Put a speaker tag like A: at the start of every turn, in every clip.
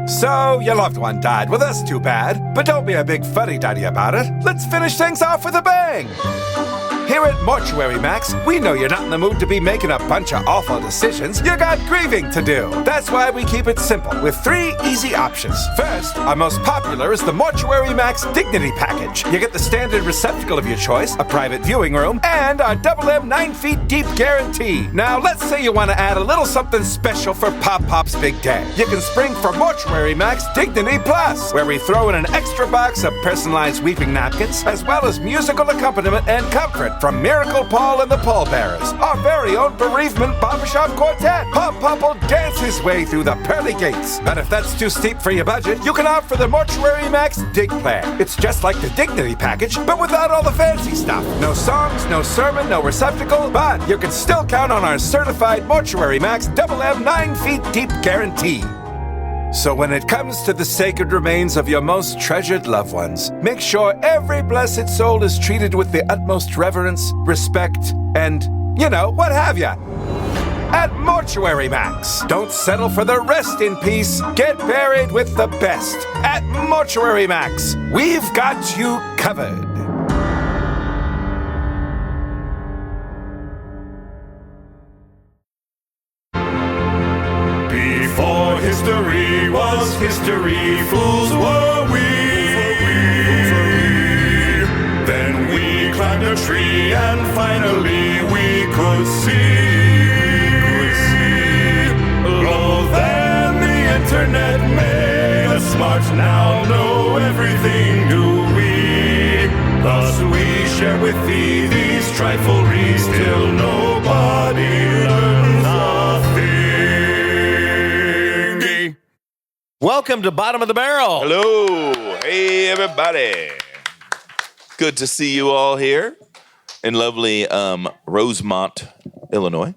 A: So, your loved one died. Well, that's too bad. But don't be a big fuddy-duddy about it. Let's finish things off with a bang. Here at Mortuary Max, we know you're not in the mood to be making a bunch of awful decisions. You got grieving to do. That's why we keep it simple with 3 easy options. First, our most popular is the Mortuary Max Dignity Package. You get the standard receptacle of your choice, a private viewing room, and our Double M 9 feet deep guarantee. Now, let's say you want to add a little something special for Pop's big day. You can spring for Mortuary Max Dignity Plus, where we throw in an extra box of personalized weeping napkins, as well as musical accompaniment and comfort from Miracle Paul and the Pallbearers, our very own bereavement barbershop quartet. Pop will dance his way through the pearly gates. But if that's too steep for your budget, you can opt for the Mortuary Max Dig Plan. It's just like the Dignity Package, but without all the fancy stuff. No songs, no sermon, no receptacle, but you can still count on our certified Mortuary Max Double M 9 feet deep guarantee. So when it comes to the sacred remains of your most treasured loved ones, make sure every blessed soul is treated with the utmost reverence, respect, and, what have ya. At Mortuary Max, don't settle for the rest in peace. Get buried with the best. At Mortuary Max, we've got you covered.
B: Before history was history, fools were we. Then we climbed a tree and finally we could see. Oh, then the internet made us smart, now know everything, do we? Thus we share with thee these trifleries, till nobody learns a thing.
C: Welcome to Bottom of the Barrel.
D: Hello. Hey, everybody. Good to see you all here in lovely Rosemont, Illinois.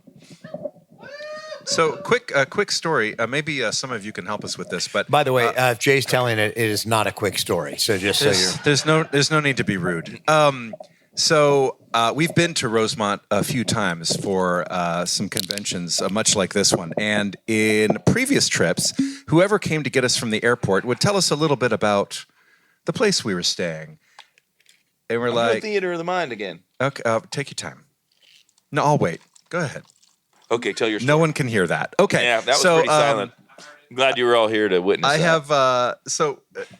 E: So, quick story. Maybe some of you can help us with this. But
C: by the way, if Jay's telling it, it is not a quick story. So just so you're
E: there's no need to be rude. We've been to Rosemont a few times for some conventions, much like this one. And in previous trips, whoever came to get us from the airport would tell us a little bit about the place we were staying. And we're like,
D: Theater of the Mind again.
E: Okay, take your time. No, I'll wait. Go ahead.
D: Okay, tell your story.
E: No one can hear that. Okay.
D: Yeah, that was pretty silent. I'm glad you were all here to witness
E: I
D: that.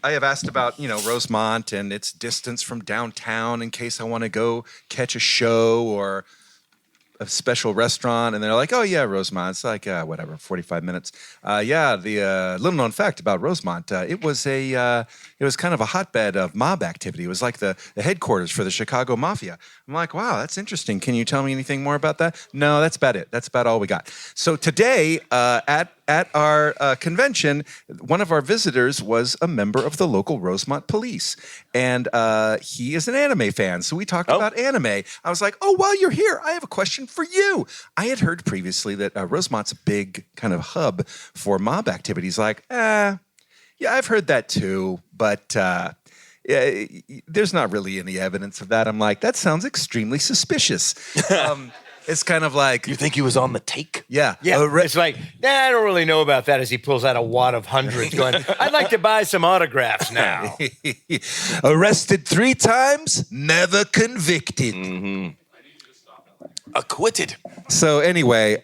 E: I have asked about, Rosemont and its distance from downtown in case I want to go catch a show or a special restaurant. And they're like, oh, yeah, Rosemont. It's like, whatever, 45 minutes. The little known fact about Rosemont, it was kind of a hotbed of mob activity. It was like the headquarters for the Chicago Mafia. I'm like, wow, that's interesting. Can you tell me anything more about that? No, that's about it. That's about all we got. So today at our convention, one of our visitors was a member of the local Rosemont police. And he is an anime fan. So we talked about anime. I was like, oh, while you're here, I have a question for you. I had heard previously that Rosemont's a big kind of hub for mob activities. Like, yeah, I've heard that too. But there's not really any evidence of that. I'm like, that sounds extremely suspicious. It's kind of like...
D: You think he was on the take?
E: Yeah.
C: It's like, I don't really know about that, as he pulls out a wad of hundreds going, I'd like to buy some autographs now.
E: Arrested 3 times, never convicted.
D: Mm-hmm. Acquitted.
E: So anyway,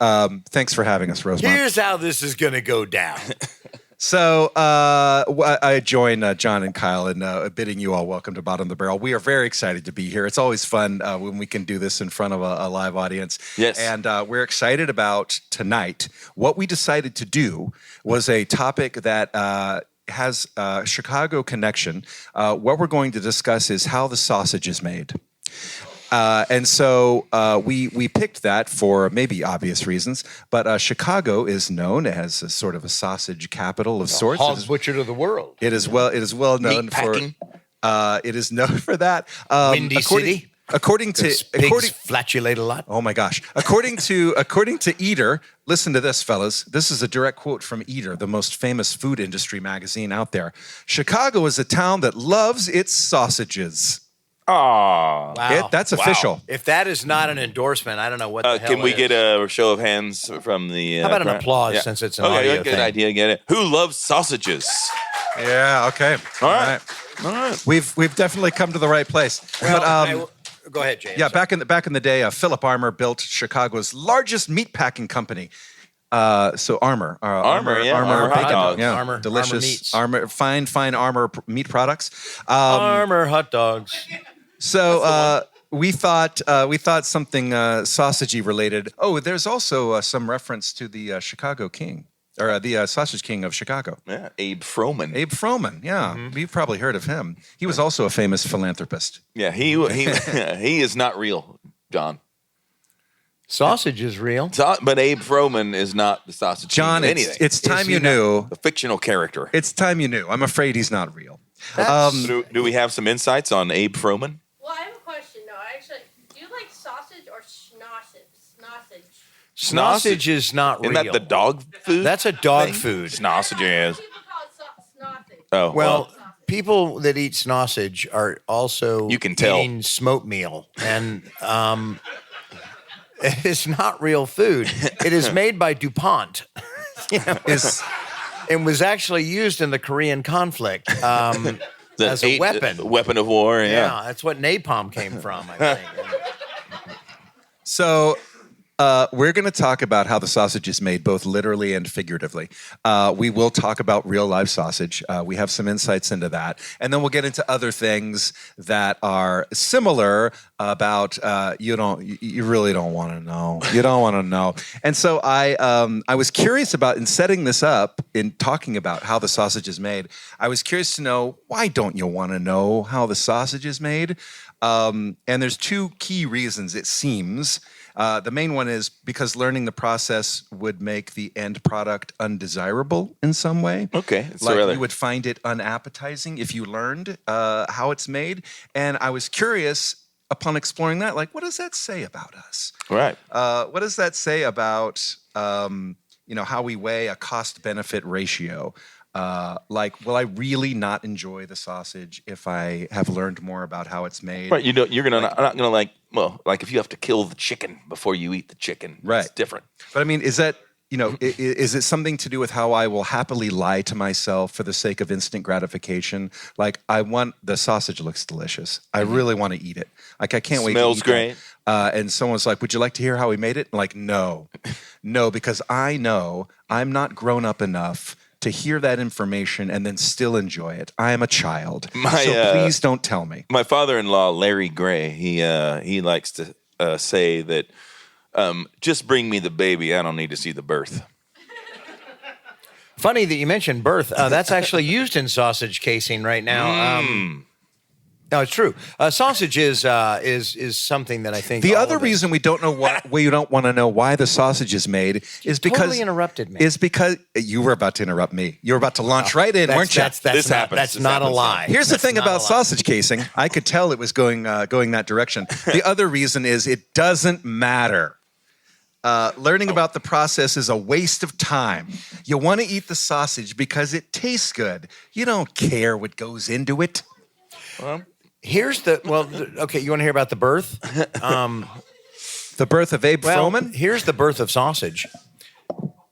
E: thanks for having us, Rosemont.
C: Here's how this is going to go down.
E: So I join John and Kyle in bidding you all welcome to Bottom of the Barrel. We are very excited to be here. It's always fun when we can do this in front of a live audience.
D: Yes.
E: And we're excited about tonight. What we decided to do was a topic that has a Chicago connection. What we're going to discuss is how the sausage is made. And so we picked that for maybe obvious reasons, but Chicago is known as a sort of a sausage capital of sorts.
C: Hog butcher of the world.
E: It is well known for. It is known for that.
C: Windy City.
E: According to
C: pigs flatulate a lot.
E: Oh my gosh! According to Eater, listen to this, fellas. This is a direct quote from Eater, the most famous food industry magazine out there. Chicago is a town that loves its sausages.
D: Aw.
C: Wow.
E: That's official.
C: If that is not an endorsement, I don't know what the hell
D: Can we
C: it
D: get
C: is.
D: a show of hands from the?
C: How about an
D: crowd?
C: applause since it's an
D: okay,
C: audio
D: good
C: thing?
D: idea. Get it. Who loves sausages?
E: Yeah. Okay.
D: All right. All right.
E: We've definitely come to the right place.
C: Well, go ahead, James.
E: Yeah, back in the day, Philip Armour built Chicago's largest meatpacking company. So Armour,
D: Armour, yeah.
E: Armour
D: Armour hot
E: bacon,
D: dogs.
E: yeah,
C: Armour
E: delicious,
C: meats.
E: fine Armour meat products.
C: Armour hot dogs.
E: So we thought something sausagey related. Oh, there's also some reference to the Chicago King, or the Sausage King of Chicago.
D: Yeah, Abe Froman.
E: Abe Froman, yeah, we've probably heard of him. He was also a famous philanthropist.
D: Yeah, he he is not real, John.
C: Sausage is real.
D: But Abe Froman is not the sausage
E: John,
D: king of anything.
E: it's time
C: he
E: you
C: not-
E: knew.
D: a fictional character.
E: It's time you knew. I'm afraid he's not real.
D: Do we have some insights on Abe Froman?
F: Well, I have a question. No, actually, do you like sausage or sausage?
C: Sausage is not real.
D: Isn't that the dog food?
C: That's a dog
D: thing?
C: food.
D: Sausage is.
F: People call it sausage.
D: Oh,
C: Well, people that eat sausage are also
D: You can tell.
C: eating smoked meal, and it is not real food. It is made by DuPont. It was actually used in the Korean conflict as a weapon.
D: Weapon of war, yeah.
C: Yeah, that's what napalm came from, I think.
E: So we're going to talk about how the sausage is made, both literally and figuratively. We will talk about real live sausage. We have some insights into that, and then we'll get into other things that are similar about you really don't want to know. You don't want to know. And so I was curious about, in setting this up, in talking about how the sausage is made, I was curious to know, why don't you want to know how the sausage is made? And there's two key reasons, it seems. The main one is because learning the process would make the end product undesirable in some way.
D: Okay. So
E: Like
D: rather-
E: you would find it unappetizing if you learned how it's made. And I was curious, upon exploring that, like, what does that say about us?
D: Right.
E: What does that say about how we weigh a cost-benefit ratio? Like, will I really not enjoy the sausage if I have learned more about how it's made?
D: Right. You're not gonna like if you have to kill the chicken before you eat the chicken.
E: Right.
D: It's different.
E: But I mean, is that, is it something to do with how I will happily lie to myself for the sake of instant gratification? Like, the sausage looks delicious. I really want to eat it. Like, I can't wait to
D: Smells
E: eat
D: great.
E: that. And someone's like, would you like to hear how we made it? I'm like, no, because I know I'm not grown up enough to hear that information and then still enjoy it. I am a child. So please don't tell me.
D: My father-in-law, Larry Gray, he likes to say that just bring me the baby. I don't need to see the birth.
C: Funny that you mentioned birth. That's actually used in sausage casing right now. No, it's true. Sausage is something that I think
E: The
C: all
E: other
C: of us-
E: reason we don't want to know why the sausage is made is because
C: totally interrupted me.
E: Is because you were about to interrupt me. You were about to launch right in, weren't you?
D: This happens.
C: That's
D: This
C: not a
D: happens.
C: lie.
E: Here's the
C: That's
E: thing
C: not
E: about
C: a lie.
E: sausage casing. I could tell it was going that direction. The other reason is it doesn't matter. Learning about the process is a waste of time. You want to eat the sausage because it tastes good. You don't care what goes into it.
C: Here's okay, you want to hear about the birth?
E: The birth of Abe Froman?
C: Here's the birth of sausage.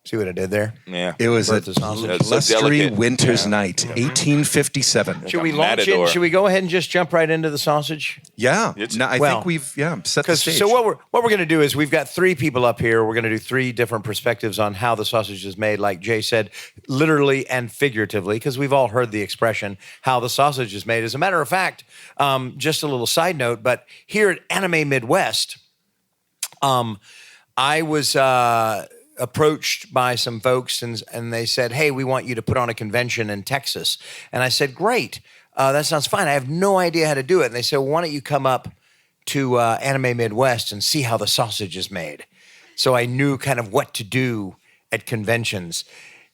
C: See what I did there?
D: Yeah.
E: It was a
C: Birth of sausage.
D: That's so
E: blustery
D: delicate.
E: winter's night, 1857.
C: Should we
D: a
C: launch
D: matador.
C: in? Should we go ahead and just jump right into the sausage?
E: Yeah. No, I
C: Well,
E: think we've set the stage.
C: So what we're going to do is we've got three people up here. We're going to do three different perspectives on how the sausage is made, like Jay said, literally and figuratively, because we've all heard the expression how the sausage is made. As a matter of fact, just a little side note, but here at Anime Midwest, I was approached by some folks and they said, hey, we want you to put on a convention in Texas. And I said, great, that sounds fine. I have no idea how to do it. And they said, well, why don't you come up to Anime Midwest and see how the sausage is made? So I knew kind of what to do at conventions.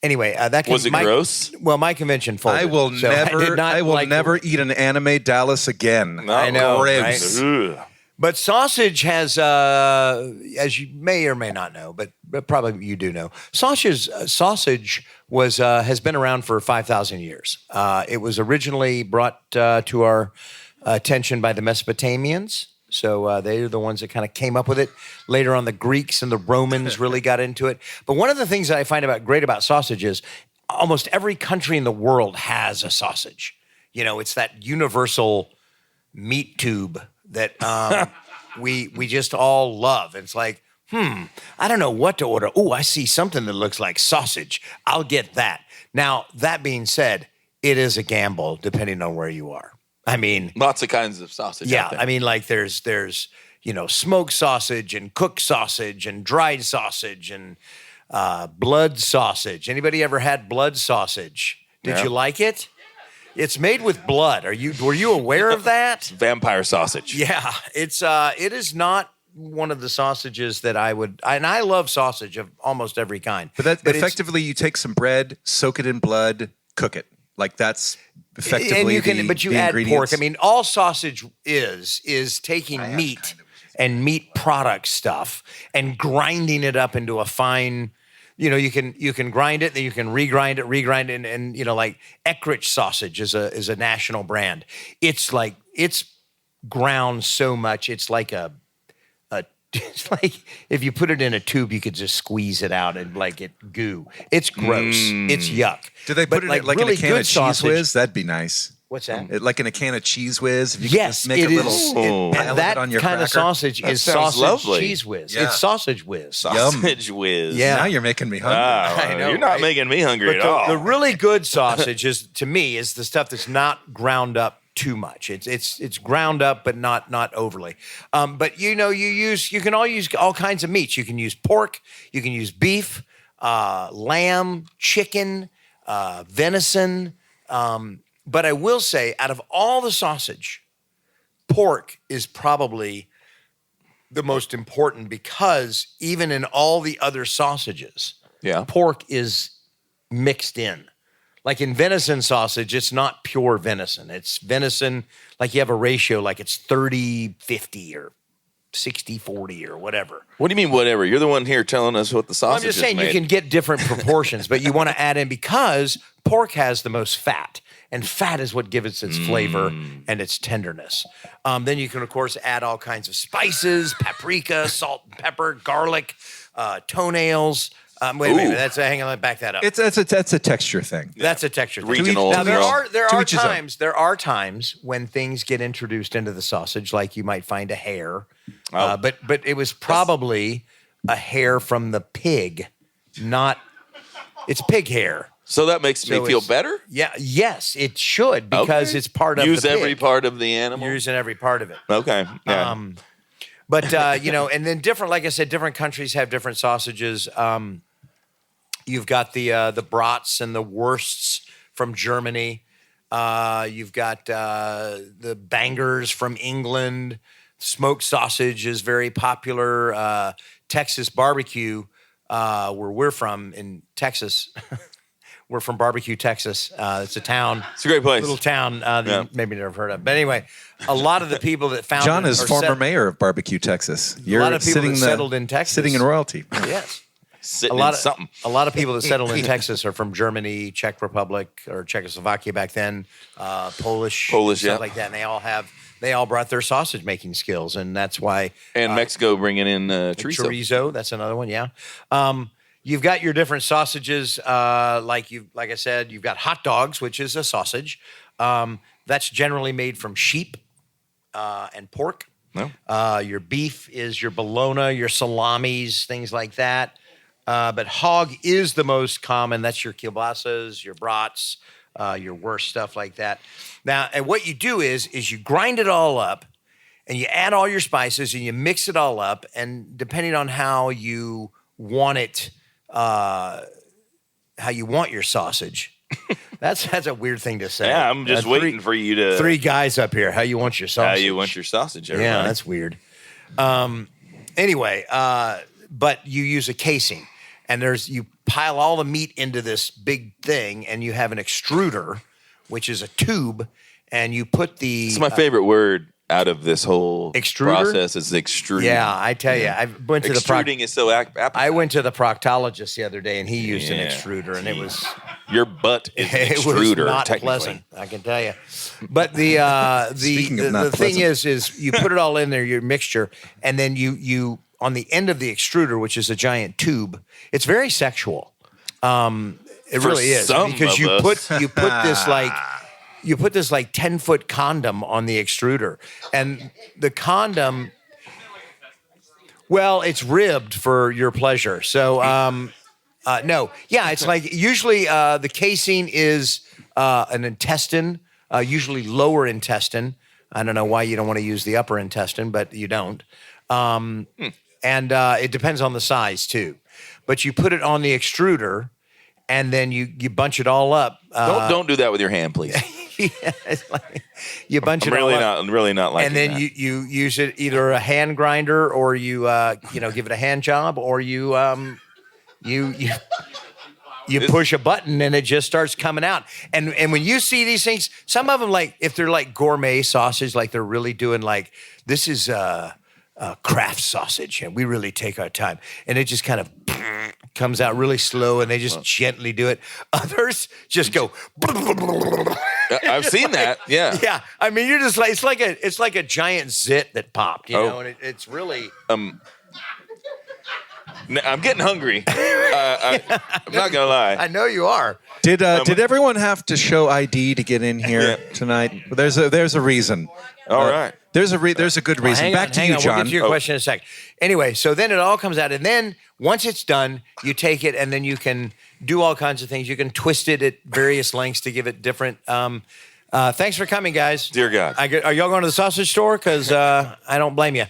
C: Anyway,
D: Was it gross?
C: Well, my convention folded.
E: I will
C: so I will
E: never eat an Anime Dallas again.
D: No.
C: I know,
E: Gross.
C: right?
D: Ugh.
C: But sausage has, as you may or may not know, but probably you do know, sausage has been around for 5,000 years. It was originally brought to our attention by the Mesopotamians. So they're the ones that kind of came up with it. Later on, the Greeks and the Romans really got into it. But one of the things that I find great about sausage is almost every country in the world has a sausage. You know, it's that universal meat tube that we just all love. It's like, I don't know what to order. Oh, I see something that looks like sausage. I'll get that. Now, that being said, it is a gamble depending on where you are. I mean,
D: lots of kinds of sausage.
C: Yeah,
D: out there.
C: I mean, like there's smoked sausage and cooked sausage and dried sausage and blood sausage. Anybody ever had blood sausage? Did you like it? It's made with blood. Were you aware of that?
D: Vampire sausage.
C: Yeah, it is not one of the sausages that I would, and I love sausage of almost every kind.
E: But effectively, you take some bread, soak it in blood, cook it. Like that's effectively
C: and you can, but you add pork. I mean, all sausage is taking meat and meat product stuff and grinding it up into a fine. You can grind it, then you can regrind it, and like Eckrich sausage is a national brand. It's like it's ground so much, it's like it's like if you put it in a tube, you could just squeeze it out and like it goo. It's gross. It's yuck.
E: Do they put it like
C: really
E: in a can of
C: sausage,
E: Cheese Whiz? That'd be nice.
C: What's that?
E: Like in a can of Cheese Whiz. If you
C: Yes,
E: can just make
C: it
E: a
C: is.
E: little
C: And that
E: on your
C: kind
E: cracker.
C: of sausage is
D: sounds
C: sausage
D: lovely.
C: cheese whiz.
E: Yeah.
C: It's sausage whiz.
D: Sausage whiz.
C: Yeah.
E: Now you're making me hungry.
C: I know,
D: You're not
C: right?
D: making me hungry at all.
C: The really good sausage is, to me, is the stuff that's not ground up too much. It's ground up, but not overly. But you can all use all kinds of meats. You can use pork. You can use beef, lamb, chicken, venison. But I will say, out of all the sausage, pork is probably the most important because even in all the other sausages, pork is mixed in. Like in venison sausage, it's not pure venison. It's venison, like you have a ratio, like it's 30-50 or 60-40 or whatever.
D: What do you mean, whatever? You're the one here telling us what the sausage
C: I'm just
D: is
C: saying
D: made.
C: you can get different proportions, but you want to add in because pork has the most fat, and fat is what gives its flavor and its tenderness. Then you can, of course, add all kinds of spices, paprika, salt and pepper, garlic, toenails. Wait a minute. Hang on. Let me back that up.
E: That's a texture thing.
C: That's a texture thing.
D: Regional.
C: Now there are
E: each his own.
C: there are times when things get introduced into the sausage, like you might find a hair, but it was probably a hair from the pig, not it's pig hair.
D: So that makes me feel better?
C: Yeah. Yes, it should because it's part of
D: Use
C: the pig.
D: every part of the animal?
C: You're using every part of it.
D: Okay. Yeah.
C: But and then like I said, different countries have different sausages. You've got the brats and the wursts from Germany. You've got the bangers from England. Smoked sausage is very popular. Texas barbecue, where we're from in Texas. We're from Barbecue, Texas. It's a town.
D: It's a great place.
C: Little town that you maybe never heard of. But anyway, a lot of the people that found
E: John
C: it
E: is
C: are
E: former mayor of Barbecue, Texas. You're
C: lot of people
E: sitting
C: that settled in Texas.
E: Sitting in royalty.
C: Yes.
D: Sitting
C: A lot
D: in something.
C: A lot of people that settled in Texas are from Germany, Czech Republic, or Czechoslovakia back then, Polish, stuff
D: yeah.
C: like that. And they all brought their sausage making skills, and that's why.
D: And Mexico bringing in chorizo.
C: Chorizo, that's another one. Yeah. You've got your different sausages, like I said, you've got hot dogs, which is a sausage. That's generally made from sheep and pork.
D: No.
C: Your beef is your bologna, your salamis, things like that. But hog is the most common. That's your kielbasas, your brats, your wurst, stuff like that. Now, and what you do is you grind it all up, and you add all your spices, and you mix it all up. And depending on how you want it, how you want your sausage. That's a weird thing to say.
D: Yeah, I'm just waiting for you to.
C: Three guys up here. How you want your sausage?
D: How you want your sausage, everybody.
C: Yeah, that's weird. Anyway, but you use a casing, and you pile all the meat into this big thing, and you have an extruder, which is a tube, and you put the.
D: It's my favorite word out of this whole
C: Extruder?
D: process is extruding.
C: Yeah, I tell you, I went to
D: Extruding is so
C: I went to the proctologist the other day, and he used an
D: Yeah.
C: extruder, and it was
D: Your butt is an
C: It was
D: extruder,
C: not
D: technically.
C: pleasant, I can tell you. But the
E: Speaking of not
C: the thing
E: pleasant.
C: is you put it all in there, your mixture, and then you on the end of the extruder, which is a giant tube. It's very sexual. It
D: For
C: really is
D: some
C: because
D: of
C: you
D: us.
C: put this like 10-foot condom on the extruder, and the condom. Well, it's ribbed for your pleasure. So, no. Yeah, it's like usually the casing is an intestine, usually lower intestine. I don't know why you don't want to use the upper intestine, but you don't. And it depends on the size, too. But you put it on the extruder, and then you bunch it all up.
D: Don't do that with your hand, please.
C: Yeah, it's like, you bunch
D: I'm
C: it
D: really
C: all up.
D: not liking
C: And then
D: that.
C: you use it either a hand grinder or you give it a hand job or you push a button and it just starts coming out. And when you see these things, some of them like if they're like gourmet sausage, like they're really doing like this is craft sausage and we really take our time and it just kind of comes out really slow and they just gently do it. Others just go.
D: I've seen that. Yeah.
C: Yeah, I mean, you're just like it's like a giant zit that popped, you know, and it's really.
D: I'm getting hungry. I'm not gonna lie.
C: I know you are.
E: Did everyone have to show ID to get in here tonight? Well, there's a reason.
D: All right.
E: There's a good reason.
C: Hang
E: Back
C: on,
E: to
C: hang
E: you,
C: on.
E: John.
C: We'll get to your question in a sec. Anyway, so then it all comes out, and then once it's done, you take it, and then you can do all kinds of things. You can twist it at various lengths to give it different. Thanks for coming, guys.
D: Dear God.
C: Are y'all going to the sausage store? Because I don't blame you.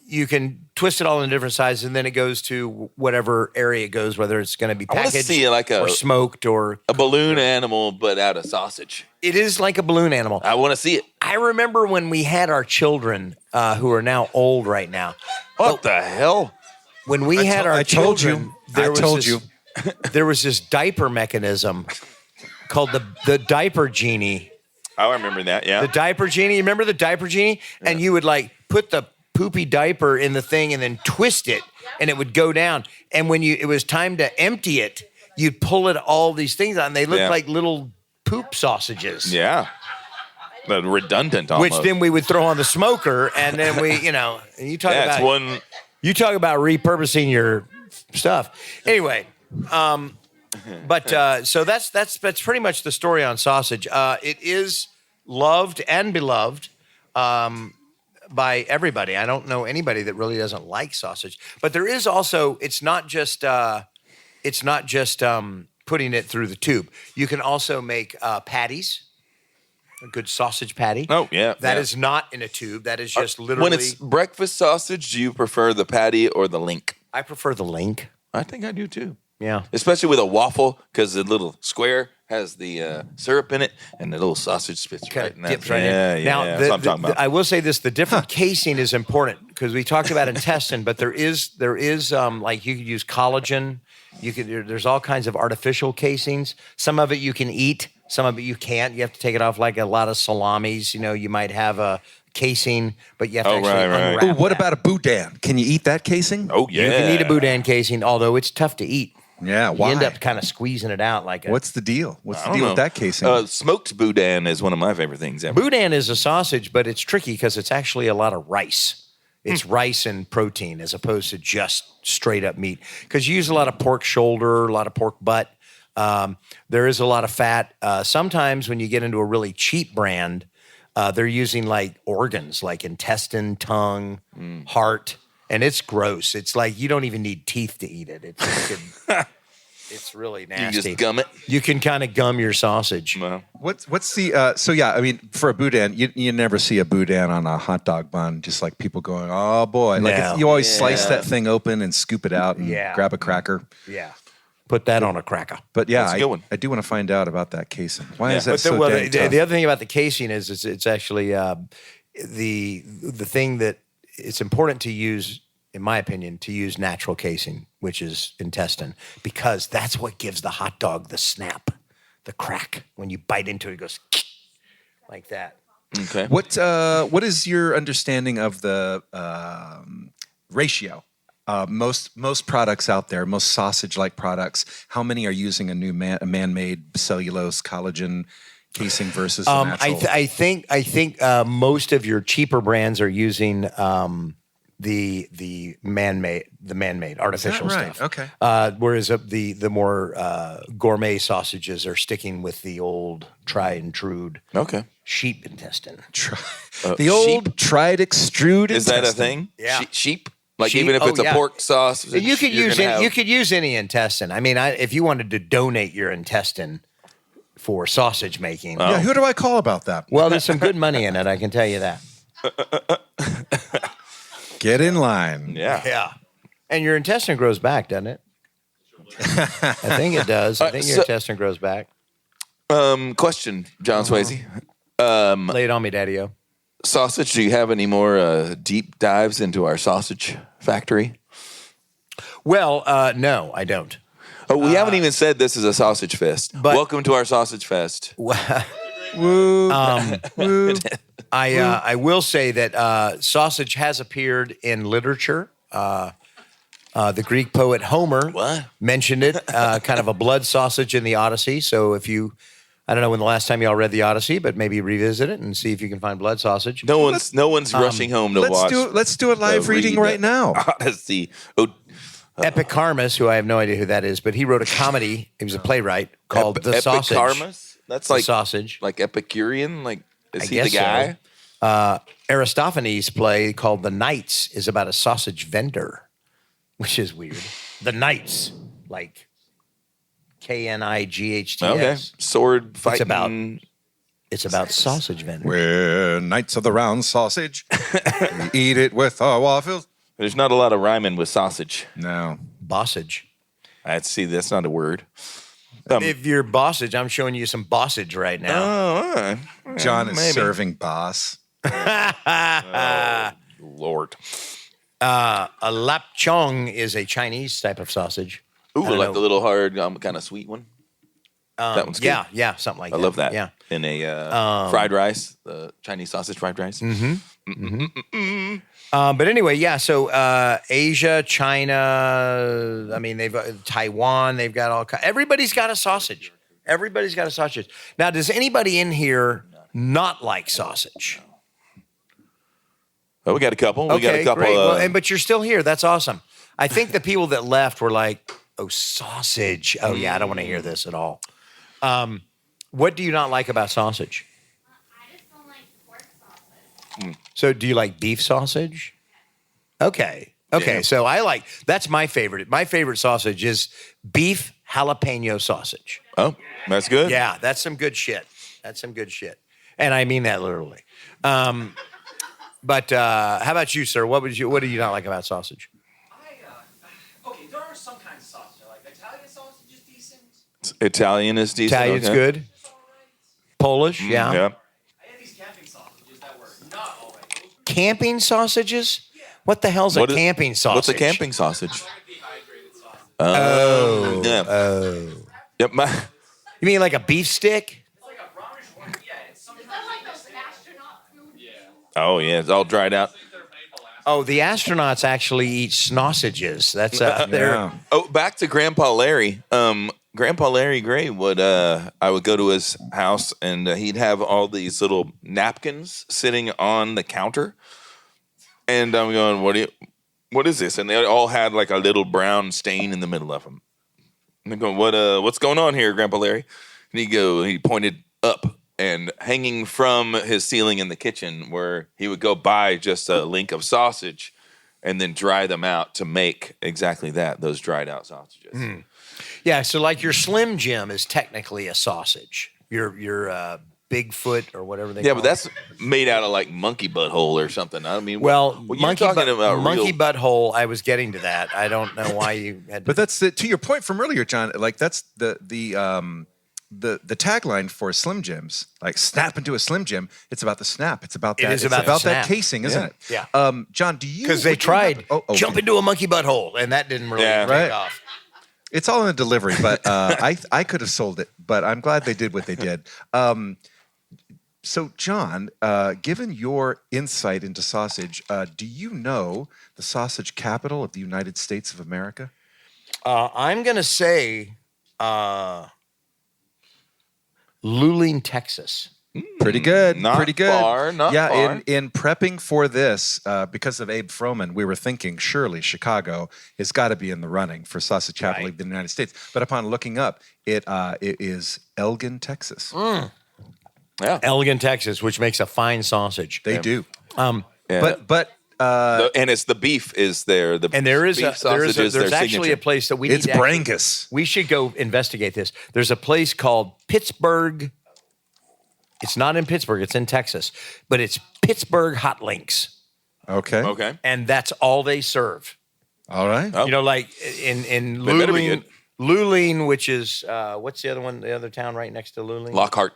C: You can twist it all in different sizes, and then it goes to whatever area it goes, whether it's going to be
D: I wanna
C: packaged
D: see like
C: or smoked or.
D: A balloon animal, but out of sausage.
C: It is like a balloon animal.
D: I want to see it.
C: I remember when we had our children, who are now old right now.
D: What the hell?
C: When we had our
E: I told you.
C: children,
E: I told you.
C: there was this diaper mechanism called the diaper genie.
D: I remember that. Yeah.
C: The diaper genie. You remember the diaper genie? And you would like put the poopy diaper in the thing and then twist it, and it would go down. And when it was time to empty it, you'd pull it all these things out, and they looked like little poop sausages.
D: Yeah. But redundant almost.
C: Which then we would throw on the smoker, and then you talk
D: That's
C: about
D: one.
C: you talk about repurposing your stuff. Anyway, so that's pretty much the story on sausage. It is loved and beloved by everybody. I don't know anybody that really doesn't like sausage. But there is also it's not just putting it through the tube. You can also make patties. A good sausage patty.
D: Oh, yeah.
C: That
D: yeah.
C: is not in a tube. That is just literally.
D: When it's breakfast sausage, do you prefer the patty or the link?
C: I prefer the link.
D: I think I do too.
C: Yeah.
D: Especially with a waffle, because the little square has the syrup in it, and the little sausage spits
C: Kind
D: right
C: of
D: in that.
C: dips right
D: yeah,
C: in.
D: yeah,
C: Now,
D: yeah. That's what I'm talking about.
C: I will say this: the different casing is important because we talked about intestine, but there is like you could use collagen. There's all kinds of artificial casings. Some of it you can eat. Some of it you can't. You have to take it off like a lot of salamis. You know, you might have a casing, but you have to actually unwrap
E: Ooh, what
C: that.
E: about a boudin? Can you eat that casing?
D: Oh, yeah.
C: You can eat a boudin casing, although it's tough to eat.
E: Yeah,
C: You
E: why?
C: end up kind of squeezing it out like a.
E: What's the deal? What's
D: I
E: the
D: don't
E: deal
D: know.
E: with that casing?
D: Smoked boudin is one of my favorite things ever.
C: Boudin is a sausage, but it's tricky because it's actually a lot of rice. It's rice and protein as opposed to just straight up meat. Because you use a lot of pork shoulder, a lot of pork butt. There is a lot of fat. Sometimes when you get into a really cheap brand, they're using like organs, like intestine, tongue, heart, and it's gross. It's like you don't even need teeth to eat it. It's really
D: You
C: nasty.
D: just gum it.
C: You can kind of gum your sausage.
D: Well,
E: What's the so yeah? I mean, for a boudin, you never see a boudin on a hot dog bun. Just like people going, oh boy, like
C: No.
E: you always slice that thing open and scoop it out and
C: Yeah.
E: grab a cracker.
C: Yeah. Put that on a cracker.
E: But yeah,
D: That's a good one.
E: I do want to find out about that casing. Why
D: Yeah.
E: is that
C: But
E: so dang tough?
C: the other thing about the casing is it's actually the thing that it's important to use, in my opinion, to use natural casing, which is intestine, because that's what gives the hot dog the snap, the crack. When you bite into it, it goes like that.
D: okay.
E: What is your understanding of the ratio Most products out there, most sausage-like products, how many are using a man-made cellulose collagen casing versus the natural?
C: I think most of your cheaper brands are using the man-made artificial
E: right?
C: stuff.
E: Okay.
C: Whereas the more gourmet sausages are sticking with the old tried and true
D: Okay.
C: sheep intestine.
E: The old
D: sheep?
E: tried extrude
D: Is that a
E: intestine.
D: thing?
C: Yeah.
D: Sheep? Like
C: Sheep?
D: even if
C: Oh,
D: it's a
C: yeah.
D: pork sauce,
C: You could
D: you're
C: use
D: gonna have-
C: you could use any intestine. I mean, if you wanted to donate your intestine for sausage making,
E: Yeah, who do I call about that?
C: well, there's some good money in it. I can tell you that.
E: Get in line.
D: Yeah.
C: Yeah, and your intestine grows back, doesn't it? I think it does. I think your
D: so-
C: intestine grows back.
D: Question, John Swayze.
C: Lay it on me, Daddy-O.
D: Sausage, do you have any more deep dives into our sausage factory?
C: Well, no, I don't.
D: Oh, we haven't even said this is a sausage fest.
C: But-
D: Welcome to our sausage fest.
C: I will say that sausage has appeared in literature. The Greek poet Homer
D: What?
C: mentioned it, kind of a blood sausage in the Odyssey. So if you, I don't know when the last time y'all read the Odyssey, but maybe revisit it and see if you can find blood sausage.
D: No one's rushing home to watch.
E: Let's do a live reading right now.
D: Odyssey. Oh,
C: Epicarmus, who I have no idea who that is, but he wrote a comedy. He was a playwright called The Sausage.
D: Epicarmus? That's
C: The
D: like
C: Sausage.
D: like Epicurean. Like is
C: I
D: he the
C: guess so.
D: guy?
C: Aristophanes' play called The Knights is about a sausage vendor, which is weird. The Knights, like Knights.
D: Okay, sword fighting.
C: about- It's about sausage vendors.
E: We're Knights of the Round Sausage. We eat it with our waffles.
D: There's not a lot of rhyming with sausage.
E: No.
C: Bossage.
D: I'd see that's not a word.
C: If you're bossage, I'm showing you some bossage right now.
D: Oh, all right.
E: John is
D: maybe.
E: serving boss.
D: Lord.
C: A lapchong is a Chinese type of sausage.
D: Ooh,
C: I don't
D: like
C: know.
D: the little hard, kind of sweet one. That one's good.
C: Yeah, something like
D: I
C: that.
D: love that.
C: Yeah.
D: In a fried rice, the Chinese sausage fried rice.
C: But anyway, yeah. So Asia, China. I mean, they've Taiwan. They've got all. Everybody's got a sausage. Everybody's got a sausage. Now, does anybody in here not like sausage?
D: Oh, we got a couple. We got a couple.
C: Great. Well, but you're still here. That's awesome. I think the people that left were like, "Oh, sausage. Oh, yeah. I don't want to hear this at all." What do you not like about sausage?
F: I just don't like pork sausage.
C: So, do you like beef sausage? Okay.
D: Yeah.
C: So that's my favorite. My favorite sausage is beef jalapeno sausage.
D: Oh, that's good.
C: Yeah, that's some good shit. And I mean that literally. But how about you, sir? What do you not like about sausage?
G: Okay, there are some kinds of sausage I like. Italian sausage is decent.
D: Italian is decent.
C: Italian's
D: okay.
C: good.
G: It's all right.
C: Polish, yeah.
D: Yeah.
G: I had these camping sausages that were not all right. Those were
C: Camping sausages? What the hell's
D: What
C: a
D: is-
C: camping sausage?
D: What's a camping sausage?
G: dehydrated sausage.
C: Oh.
D: Yeah. Yep.
C: You mean like a beef stick?
G: It's like a brownish one. Yeah, it's sometimes
F: Is that like those astronaut food?
G: Yeah.
D: Oh yeah, it's all dried out.
G: They're made to last.
C: Oh, the astronauts actually eat sausages. That's they're
E: Yeah.
D: Oh, back to Grandpa Larry. Grandpa Larry Gray would I would go to his house and he'd have all these little napkins sitting on the counter, and I'm going, what is this? And they all had like a little brown stain in the middle of them. And I'm going, what's going on here, Grandpa Larry? And he pointed up, and hanging from his ceiling in the kitchen where he would go buy just a link of sausage and then dry them out to make exactly that, those dried out sausages.
C: yeah. So like your Slim Jim is technically a sausage. Your Bigfoot or whatever they
D: Yeah,
C: call
D: but that's made out of like monkey butthole or something. I mean,
C: well,
D: you're
C: monkey
D: talking about
C: monkey
D: real,
C: butthole. I was getting to that. I don't know why you had.
E: But that's to your point from earlier, John. Like that's the tagline for Slim Jims. Like snap into a Slim Jim. It's about the snap. It's about that.
C: is
E: it's
C: about the
E: that
C: snap.
E: casing, isn't it?
C: Yeah.
E: John, do you?
C: because they
E: would you have-
C: tried
E: okay.
C: jump into a monkey butthole and that didn't really
D: Yeah.
C: take
E: Right.
C: off.
E: It's all in the delivery, but I could have sold it. But I'm glad they did what they did. So, John, given your insight into sausage, do you know the sausage capital of the United States of America?
C: I'm going to say Luling, Texas.
E: Pretty good.
D: Not
E: pretty good.
D: far, not far.
E: In prepping for this, because of Abe Froman, we were thinking surely Chicago has got to be in the running for sausage capital of the United States. But upon looking up, it is Elgin, Texas.
D: Yeah.
C: Elgin, Texas, which makes a fine sausage.
E: They do.
D: Yeah.
E: But
D: And it's the beef is there.
C: And there's actually
D: signature.
C: a place that we
E: it's
C: need to
E: Brangus.
C: we should go investigate this. There's a place called Pittsburgh. It's not in Pittsburgh. It's in Texas, but it's Pittsburgh Hot Links,
E: Okay.
D: Okay.
C: and that's all they serve.
E: All right.
D: Oh.
C: You know, like in
D: They better be
C: Luling,
D: good.
C: Luling, which is what's the other one? The other town right next to Luling,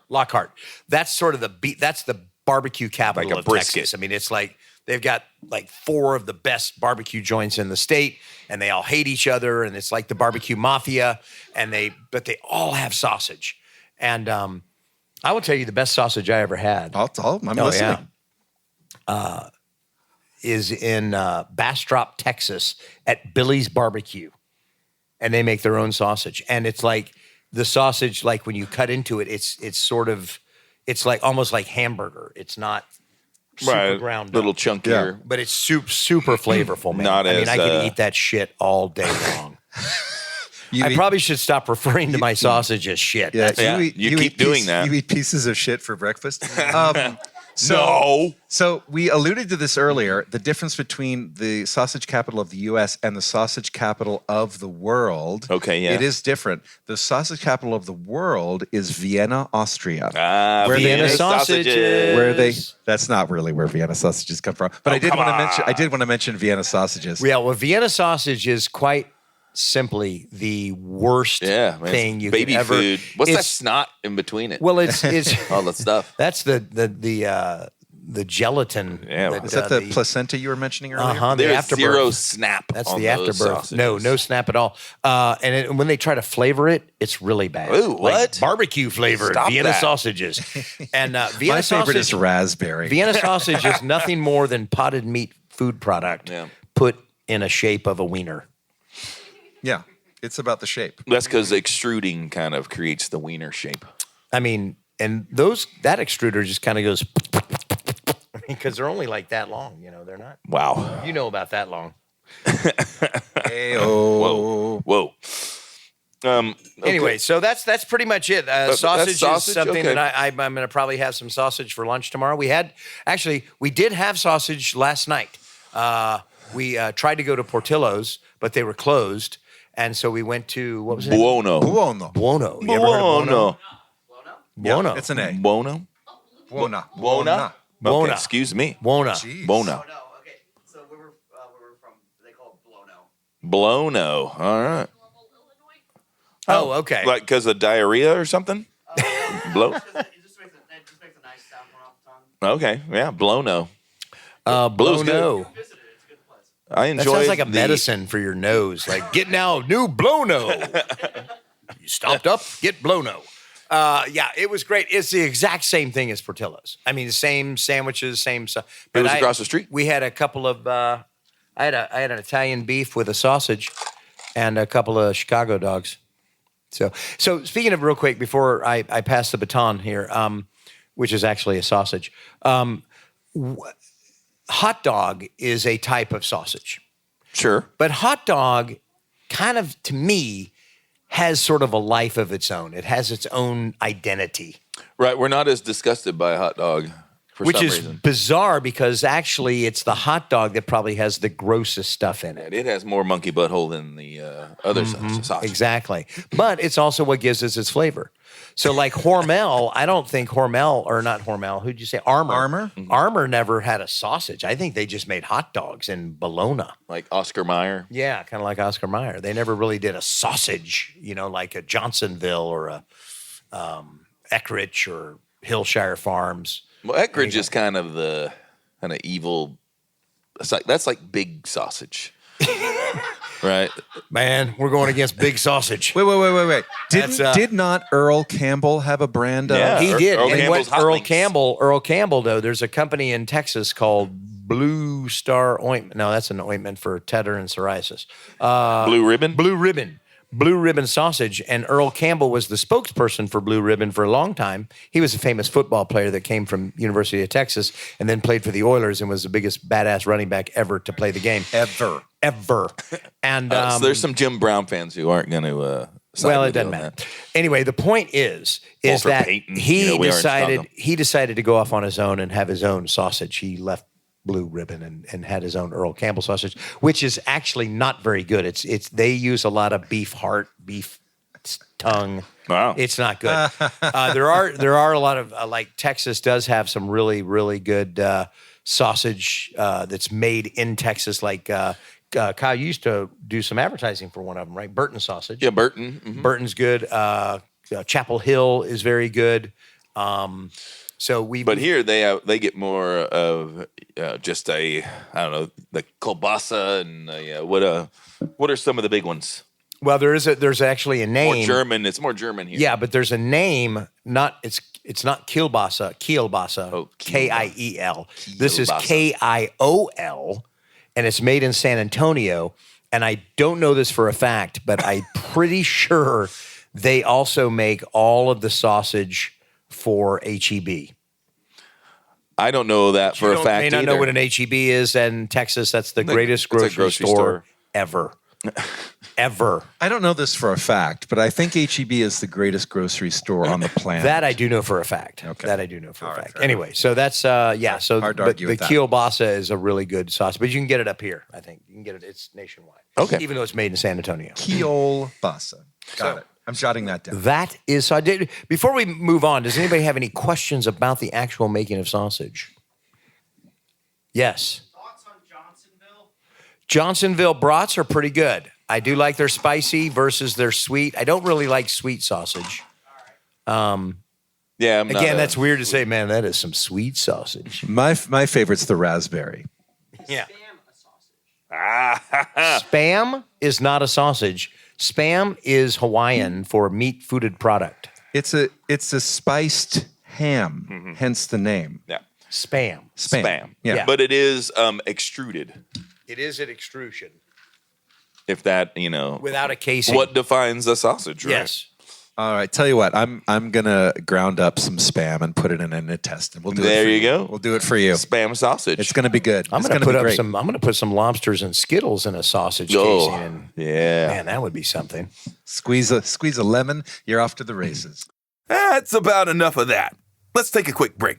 D: Lockhart.
C: That's sort of that's the barbecue capital
D: Like a
C: of
D: brisket.
C: Texas. I mean, it's like they've got like 4 of the best barbecue joints in the state, and they all hate each other, and it's like the barbecue mafia. But they all have sausage, and I will tell you the best sausage I ever had.
E: I'm listening.
C: Is in Bastrop, Texas, at Billy's Barbecue, and they make their own sausage. And it's like the sausage, like when you cut into it, it's like almost like hamburger. It's not super ground
D: Little
C: up,
D: chunkier.
C: but it's super flavorful, man.
D: Not
C: I mean,
D: as,
C: I could eat that shit all day long.
E: You
C: I
E: eat-
C: probably should stop referring to my sausage as shit.
E: Yeah,
C: That's-
D: You keep doing that.
E: You eat pieces of shit for breakfast.
D: No.
E: So we alluded to this earlier. The difference between the sausage capital of the U.S. and the sausage capital of the world.
D: Okay, yeah.
E: It is different. The sausage capital of the world is Vienna, Austria.
D: Where
C: Vienna sausages.
E: Where they? That's not really where Vienna sausages come from. But I did want to mention Vienna sausages.
C: Yeah, well, Vienna sausage is quite simply the worst thing you
D: baby
C: could ever.
D: food. What's that
C: It's-
D: snot in between it?
C: Well, it's
D: all that stuff.
C: that's the gelatin.
D: Yeah,
E: Is that the placenta you were mentioning earlier?
C: Uh-huh, the
D: There's
C: afterbirth.
D: zero snap.
C: That's
D: on
C: the
D: those
C: afterbirth.
D: sausages.
C: No snap at all. And when they try to flavor it, it's really bad.
D: Ooh,
C: Like
D: what?
C: barbecue flavored
D: Stop
C: Vienna
D: that.
C: sausages. And Vienna
E: My favorite is
C: sausage.
E: raspberry.
C: Vienna sausage is nothing more than potted meat food product put in a shape of a wiener.
E: Yeah, it's about the shape.
D: That's because extruding kind of creates the wiener shape.
C: I mean, and that extruder just kind of goes because they're only like that long. You know, they're not.
D: Wow.
C: You know about that long.
E: Hey-oh.
D: Whoa. Okay.
C: Anyway, so that's pretty much it. Sausage is
D: sausage?
C: something
D: Okay.
C: that I'm going to probably have some sausage for lunch tomorrow. We did have sausage last night. We tried to go to Portillo's, but they were closed, and so we went to what was it?
D: Buono.
E: Buono.
C: Buono. You ever heard of Buono? Buono.
E: It's an A.
D: Buono.
E: Buona.
D: Buona.
C: Buona.
D: Okay, excuse me.
C: Buona.
E: Jeez.
D: Buono.
G: No, okay. So we were from, they call it Blono.
D: Blono. All right.
C: Oh, okay.
D: Like because of diarrhea or something? Blow.
G: It just makes a nice sound coming off the tongue.
D: Okay. Yeah. Blono.
C: Blono.
D: Blue's good.
G: Visit it. It's a good place.
D: I
C: That
D: enjoy
C: sounds like a medicine for your nose. Like, get now, new Blono. You stopped up, get Blono. Yeah, it was great. It's the exact same thing as Portillo's. I mean, the same sandwiches, same stuff.
D: It was across the street?
C: We had a couple of. I had an Italian beef with a sausage, and a couple of Chicago dogs. So speaking of real quick before I pass the baton here, which is actually a sausage. Hot dog is a type of sausage.
D: Sure.
C: But hot dog kind of, to me, has sort of a life of its own. It has its own identity,
D: Right. We're not as disgusted by a hot dog for
C: which
D: some
C: is
D: reason.
C: bizarre because actually it's the hot dog that probably has the grossest stuff in it.
D: And it has more monkey butthole than the other sausage.
C: Exactly. But it's also what gives us its flavor. So like Hormel, I don't think Hormel, or not Hormel, who'd you say? Armour.
E: Armour?
C: Armour never had a sausage. I think they just made hot dogs in Bologna.
D: Like Oscar Mayer.
C: Yeah, kind of like Oscar Mayer. They never really did a sausage, like a Johnsonville or a Eckrich or Hillshire Farms.
D: Well, Eckrich is kind of the evil. That's like big sausage. Right.
C: Man, we're going against Big Sausage.
E: Wait.
C: That's,
E: Did not Earl Campbell have a brand of?
D: Yeah.
C: He did.
D: Earl
C: And
D: Campbell's
C: what
D: Hot
C: Earl
D: Links.
C: Campbell, though, there's a company in Texas called Blue Star Ointment. No, that's an ointment for tetanus and psoriasis.
D: Blue Ribbon?
C: Blue Ribbon Sausage. And Earl Campbell was the spokesperson for Blue Ribbon for a long time. He was a famous football player that came from University of Texas and then played for the Oilers and was the biggest badass running back ever to play the game.
E: Ever.
C: And
D: So there's some Jim Brown fans who aren't going to.
C: well, it doesn't matter. Anyway, the point is
D: Walter
C: that
D: Payton,
C: he
D: we are in
C: decided
D: Chicago.
C: to go off on his own and have his own sausage. He left Blue Ribbon and had his own Earl Campbell sausage, which is actually not very good. It's they use a lot of beef heart, beef tongue.
D: Wow.
C: It's not good. There are a lot of like Texas does have some really good sausage that's made in Texas. Like Kyle, you used to do some advertising for one of them, right? Burton sausage.
D: Yeah, Burton. Mhm.
C: Burton's good. Chapel Hill is very good.
D: But here they get more of just I don't know, the kielbasa and what are some of the big ones?
C: Well, there's actually a name.
D: More German. It's more German here.
C: Yeah, but there's a name. It's not kielbasa.
D: Oh,
C: Kiel. This is
D: Kielbasa.
C: Kiol, and it's made in San Antonio. And I don't know this for a fact, but I'm pretty sure they also make all of the sausage for HEB.
D: I don't know that for a fact
C: You may not know
D: either.
C: what an HEB is, and Texas, that's the greatest
D: it's a
C: grocery,
D: grocery
C: store
D: store.
C: ever. Ever.
E: I don't know this for a fact, but I think HEB is the greatest grocery store on the planet.
C: That I do know for a fact.
E: Okay.
C: That I do know for
E: All
C: a
E: right,
C: fact.
E: fair
C: Anyway, so that's So
E: Hard to
C: but
E: argue
C: the
E: with that.
C: kielbasa is a really good sauce, but you can get it up here. I think you can get it. It's nationwide.
D: Okay.
C: Even though it's made in San Antonio.
E: Kielbasa. Got it. I'm jotting that down.
C: That is. So I did. Before we move on, does anybody have any questions about the actual making of sausage? Yes.
G: Thoughts on Johnsonville?
C: Johnsonville brats are pretty good. I do like their spicy versus their sweet. I don't really like sweet sausage.
D: Yeah. I'm not
C: Again, that's weird to say, man. That is some sweet sausage.
E: My favorite's the raspberry.
C: Yeah.
G: Spam a sausage.
C: Spam is not a sausage. Spam is Hawaiian for meat-fooded product.
E: It's a spiced ham, hence the name.
D: Yeah.
C: Spam.
D: Spam.
E: Yeah.
D: But it is extruded.
C: It is an extrusion
D: If that,
C: without a casing.
D: what defines a sausage, right?
C: Yes.
E: All right, tell you what, I'm gonna ground up some spam and put it in a test, and we'll do it.
D: There
E: for
D: you go.
E: We'll do it for you.
D: Spam sausage.
E: It's gonna be good.
C: I'm
E: It's
C: gonna
E: be
C: put up
E: great.
C: some. I'm gonna put some lobsters and Skittles in a sausage
D: Oh,
C: casing. And,
D: yeah.
C: man, that would be something.
E: Squeeze a lemon. You're off to the races.
B: That's about enough of that. Let's take a quick break.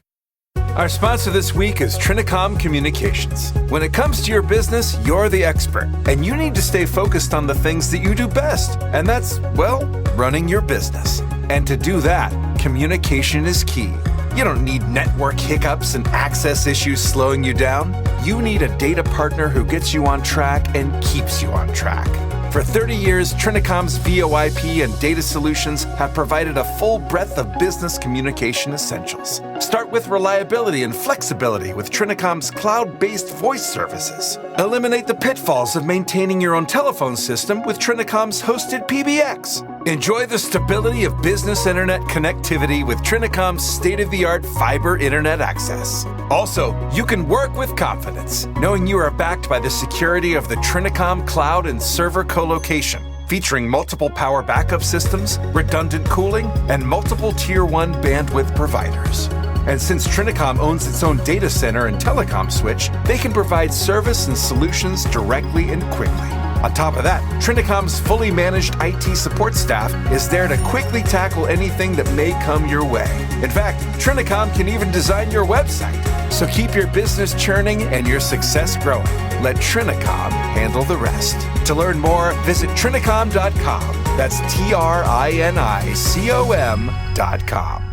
A: Our sponsor this week is Trinicom Communications. When it comes to your business, you're the expert, and you need to stay focused on the things that you do best, and that's, well, running your business. And to do that, communication is key. You don't need network hiccups and access issues slowing you down. You need a data partner who gets you on track and keeps you on track. For 30 years, Trinicom's VoIP and data solutions have provided a full breadth of business communication essentials. Start with reliability and flexibility with Trinicom's cloud-based voice services. Eliminate the pitfalls of maintaining your own telephone system with Trinicom's hosted PBX. Enjoy the stability of business internet connectivity with Trinicom's state-of-the-art fiber internet access. Also, you can work with confidence, knowing you are backed by the security of the Trinicom cloud and server co-location, featuring multiple power backup systems, redundant cooling, and multiple Tier 1 bandwidth providers. And since Trinicom owns its own data center and telecom switch, they can provide service and solutions directly and quickly. On top of that, Trinicom's fully managed IT support staff is there to quickly tackle anything that may come your way. In fact, Trinicom can even design your website. So keep your business churning and your success growing. Let Trinicom handle the rest. To learn more, visit Trinicom.com. That's TRINICOM.com.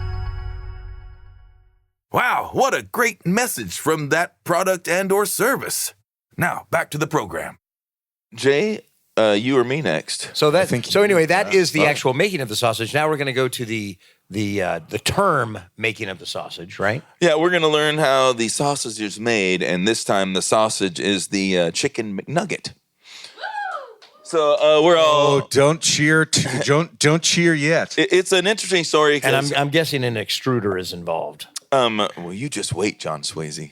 B: Wow, what a great message from that product and or service. Now, back to the program.
D: Jay, you or me next?
C: So that.
E: think
C: So
E: you-
C: anyway, that is the actual making of the sausage. Now we're going to go to the term making of the sausage, right?
D: Yeah, we're going to learn how the sausage is made, and this time the sausage is the chicken McNugget. So we're all.
E: Oh, don't cheer! Don't cheer yet.
D: It's an interesting story.
C: And I'm guessing an extruder is involved.
D: Well, you just wait, John Swayze.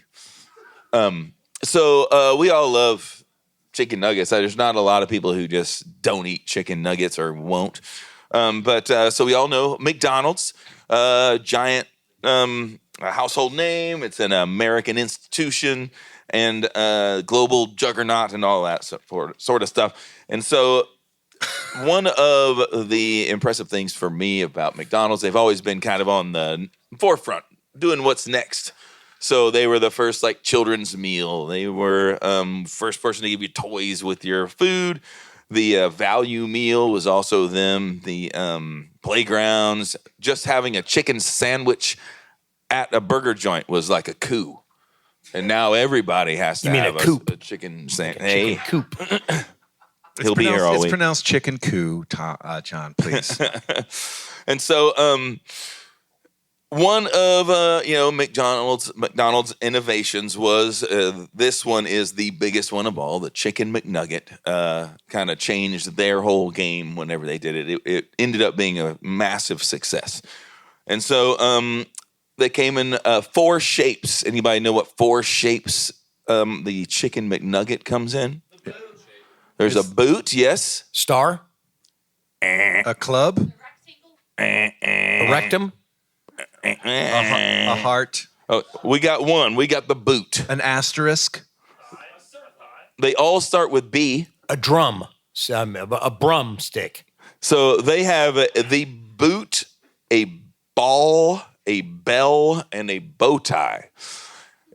D: So we all love chicken nuggets. There's not a lot of people who just don't eat chicken nuggets or won't. But so we all know McDonald's, giant household name. It's an American institution and global juggernaut and all that sort of stuff. And so one of the impressive things for me about McDonald's, they've always been kind of on the forefront, doing what's next. So they were the first like children's meal. They were first person to give you toys with your food. The value meal was also them. The playgrounds, just having a chicken sandwich at a burger joint was like a coup. And now everybody has to have a chicken sandwich. Hey,
C: Coop.
D: He'll be here all week.
E: It's pronounced chicken coup, John, please.
D: And so one of McDonald's innovations was this one is the biggest one of all, the Chicken McNugget. Kind of changed their whole game whenever they did it. It ended up being a massive success. And so they came in 4 shapes. Anybody know what 4 shapes the Chicken McNugget comes in? There's a boot, yes.
C: Star?
E: A club?
C: A rectum?
E: A heart?
D: Oh, we got one. We got the boot.
E: An asterisk?
D: They all start with B.
C: A drum. A brum stick.
D: So they have the boot, a ball, a bell, and a bow tie.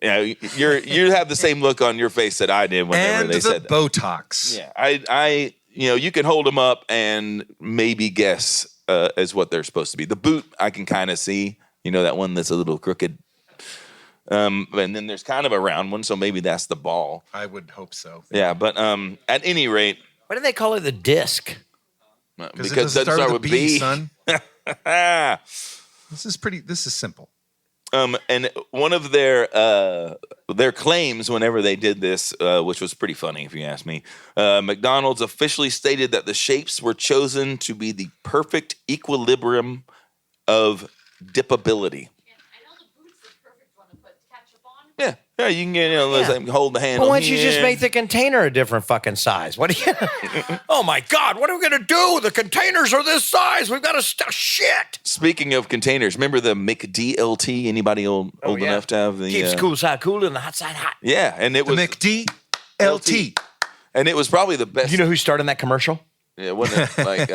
D: You have the same look on your face that I did whenever they said that.
E: Botox.
D: Yeah, I you can hold them up and maybe guess as what they're supposed to be. The boot I can kind of see, that one that's a little crooked. And then there's kind of a round one, so maybe that's the ball.
E: I would hope so.
D: Yeah, but at any rate,
C: why do they call it the disc?
D: Because it doesn't start with B,
E: son. This is simple.
D: And one of their claims whenever they did this, which was pretty funny if you ask me, McDonald's officially stated that the shapes were chosen to be the perfect equilibrium of dippability.
F: Yeah, I know the boot's the perfect one to put ketchup on.
D: Yeah, you can get hold the handle.
C: Well, why don't you just make the container a different fucking size? What do you? Oh my God! What are we gonna do? The containers are this size. We've got to shit.
D: Speaking of containers, remember the McDLT? Anybody old enough to have the
C: keeps cool side cool and the hot side hot?
D: Yeah, and it
E: The
D: was
E: McDLT.
D: and it was probably the best.
C: You know who starred in that commercial?
D: Yeah, wasn't it like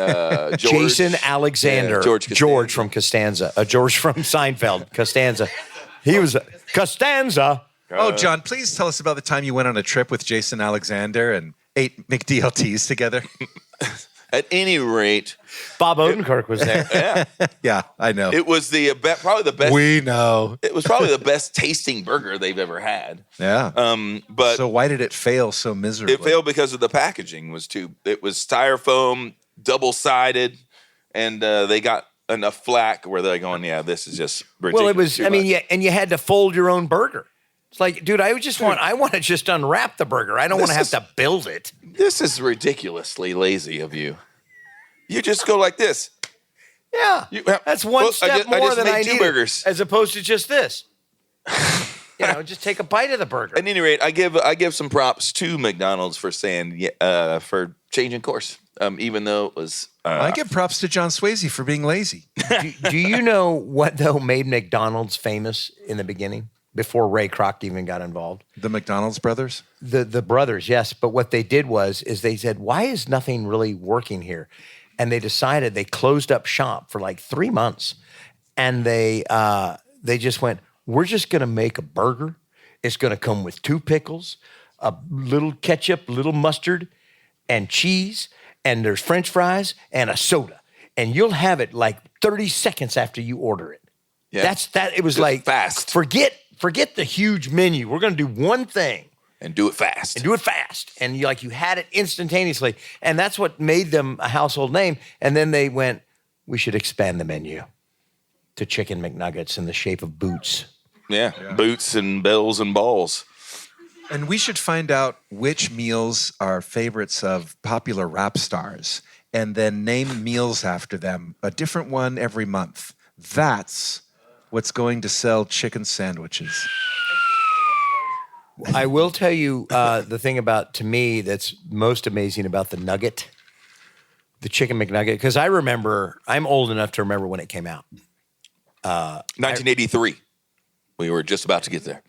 D: George,
C: Jason Alexander,
D: yeah,
C: George from Costanza, George from Seinfeld, Costanza. He was Costanza.
E: Oh, John, please tell us about the time you went on a trip with Jason Alexander and ate McDLTs together.
D: At any rate,
C: Bob Odenkirk was there.
D: yeah,
E: Yeah, I know.
D: it was probably the best.
E: We know.
D: It was probably the best tasting burger they've ever had.
E: Yeah.
D: But
E: So why did it fail so miserably?
D: it failed because of the packaging it was styrofoam, double-sided, and they got enough flack where they're going, yeah, this is just ridiculous.
C: Well, it was.
D: too
C: I mean,
D: much.
C: yeah, and you had to fold your own burger. It's like, dude, I want to just unwrap the burger. I don't want to have to build it.
D: This is ridiculously lazy of you. You just go like this.
C: Yeah, that's one step more than I need,
D: burgers.
C: as opposed to just this. Just take a bite of the burger.
D: At any rate, I give some props to McDonald's for saying for changing course, even though it was.
E: I give props to John Swayze for being lazy.
C: Do you know what though made McDonald's famous in the beginning before Ray Kroc even got involved?
E: The McDonald's brothers?
C: The brothers, yes. But what they did was they said, why is nothing really working here? And they decided they closed up shop for like 3 months, and they just went, we're just going to make a burger. It's going to come with 2 pickles, a little ketchup, a little mustard, and cheese, and there's French fries and a soda, and you'll have it like 30 seconds after you order it.
D: Yeah.
C: That's that. It was
D: Just
C: like
D: fast.
C: Forget the huge menu. We're going to do one thing.
D: And do it fast.
C: And you had it instantaneously. And that's what made them a household name. And then they went, we should expand the menu to Chicken McNuggets in the shape of boots.
D: Yeah. Boots and bells and balls.
E: And we should find out which meals are favorites of popular rap stars and then name meals after them, a different one every month. That's what's going to sell chicken sandwiches.
C: I will tell you the thing to me that's most amazing about the nugget, the Chicken McNugget, because I'm old enough to remember when it came out.
D: 1983. We were just about to get there.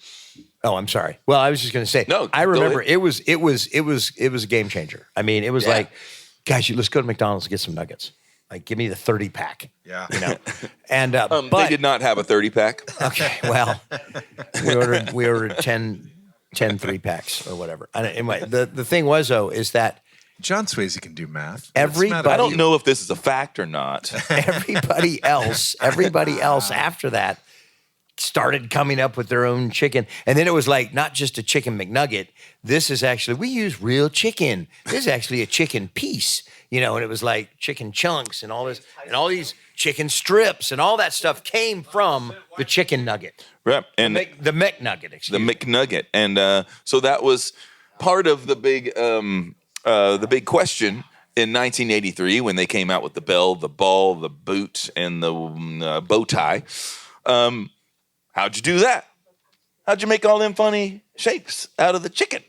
C: Oh, I'm sorry. Well, I was just going to say,
D: No,
C: I
D: go
C: remember
D: ahead.
C: it was a game changer. I mean, it was like, guys, let's go to McDonald's and get some nuggets. Like, give me the 30 pack.
E: Yeah.
C: You know, and
D: They
C: but
D: did not have a 30 pack.
C: okay, well, we ordered 10 3 packs or whatever. And anyway, the thing was though is that
E: John Swayze can do math.
C: Everybody-
D: I don't know if this is a fact or not.
C: everybody else after that started coming up with their own chicken. And then it was like, not just a chicken McNugget. This is actually, we use real chicken. This is actually a chicken piece, you know, and it was like chicken chunks and all this, and all these chicken strips and all that stuff came from the chicken nugget.
D: Right. And
C: The McNugget, excuse me.
D: the McNugget. And so that was part of the big question in 1983 when they came out with the bell, the ball, the boot, and the bow tie. How'd you do that? How'd you make all them funny shapes out of the chicken?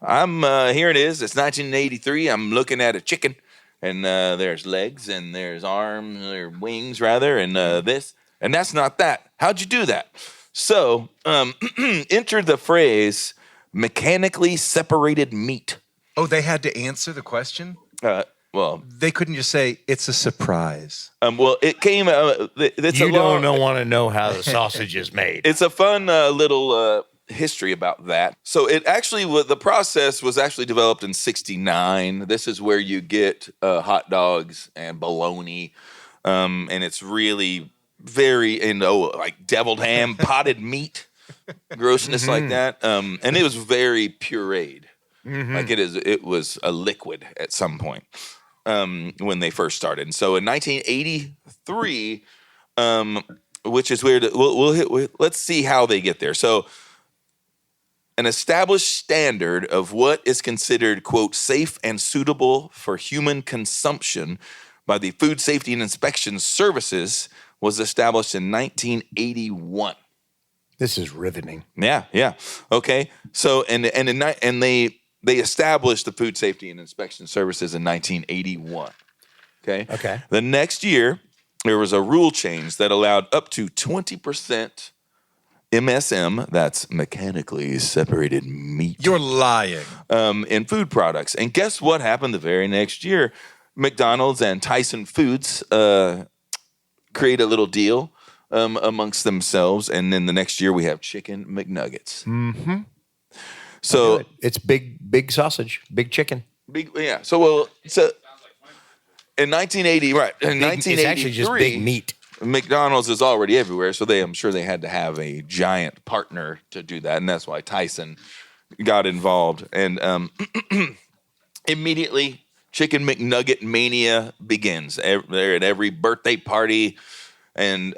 D: Here it is. It's 1983. I'm looking at a chicken, and there's legs, and there's arms, or wings rather, and this, and that's not that. How'd you do that? So enter the phrase mechanically separated meat.
E: Oh, they had to answer the question?
D: Well,
E: They couldn't just say, it's a surprise.
D: well, it came. It's
C: You
D: a long,
C: don't want to know how the sausage is made.
D: It's a fun little history about that. So it actually, the process was actually developed in '69. This is where you get hot dogs and bologna, and it's really very like deviled ham, potted meat, grossness like that. And it was very pureed, like it was a liquid at some point. When they first started. And so in 1983, which is weird, let's see how they get there. So an established standard of what is considered, quote, safe and suitable for human consumption by the Food Safety and Inspection Services was established in 1981.
C: This is riveting.
D: Yeah. Okay. So and they established the Food Safety and Inspection Services in 1981. Okay. The next year, there was a rule change that allowed up to 20% MSM, that's mechanically separated meat,
E: You're lying.
D: in food products. And guess what happened the very next year? McDonald's and Tyson Foods create a little deal amongst themselves, and then the next year we have Chicken McNuggets. Mm-hmm. So
C: It's big sausage, big chicken.
D: So in 1980, right? In 1983,
C: It's actually just big meat.
D: McDonald's is already everywhere, so I'm sure they had to have a giant partner to do that, and that's why Tyson got involved. And immediately, Chicken McNugget mania begins. They're at every birthday party and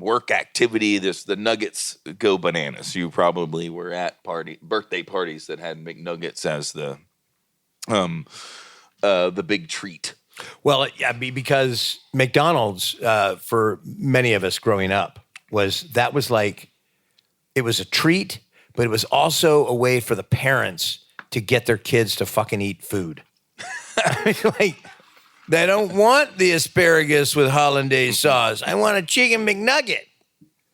D: work activity. The nuggets go bananas. You probably were at birthday parties that had McNuggets as the big treat.
C: Well, yeah, because McDonald's, for many of us growing up, was like, it was a treat, but it was also a way for the parents to get their kids to fucking eat food. Like, they don't want the asparagus with hollandaise sauce. I want a chicken McNugget.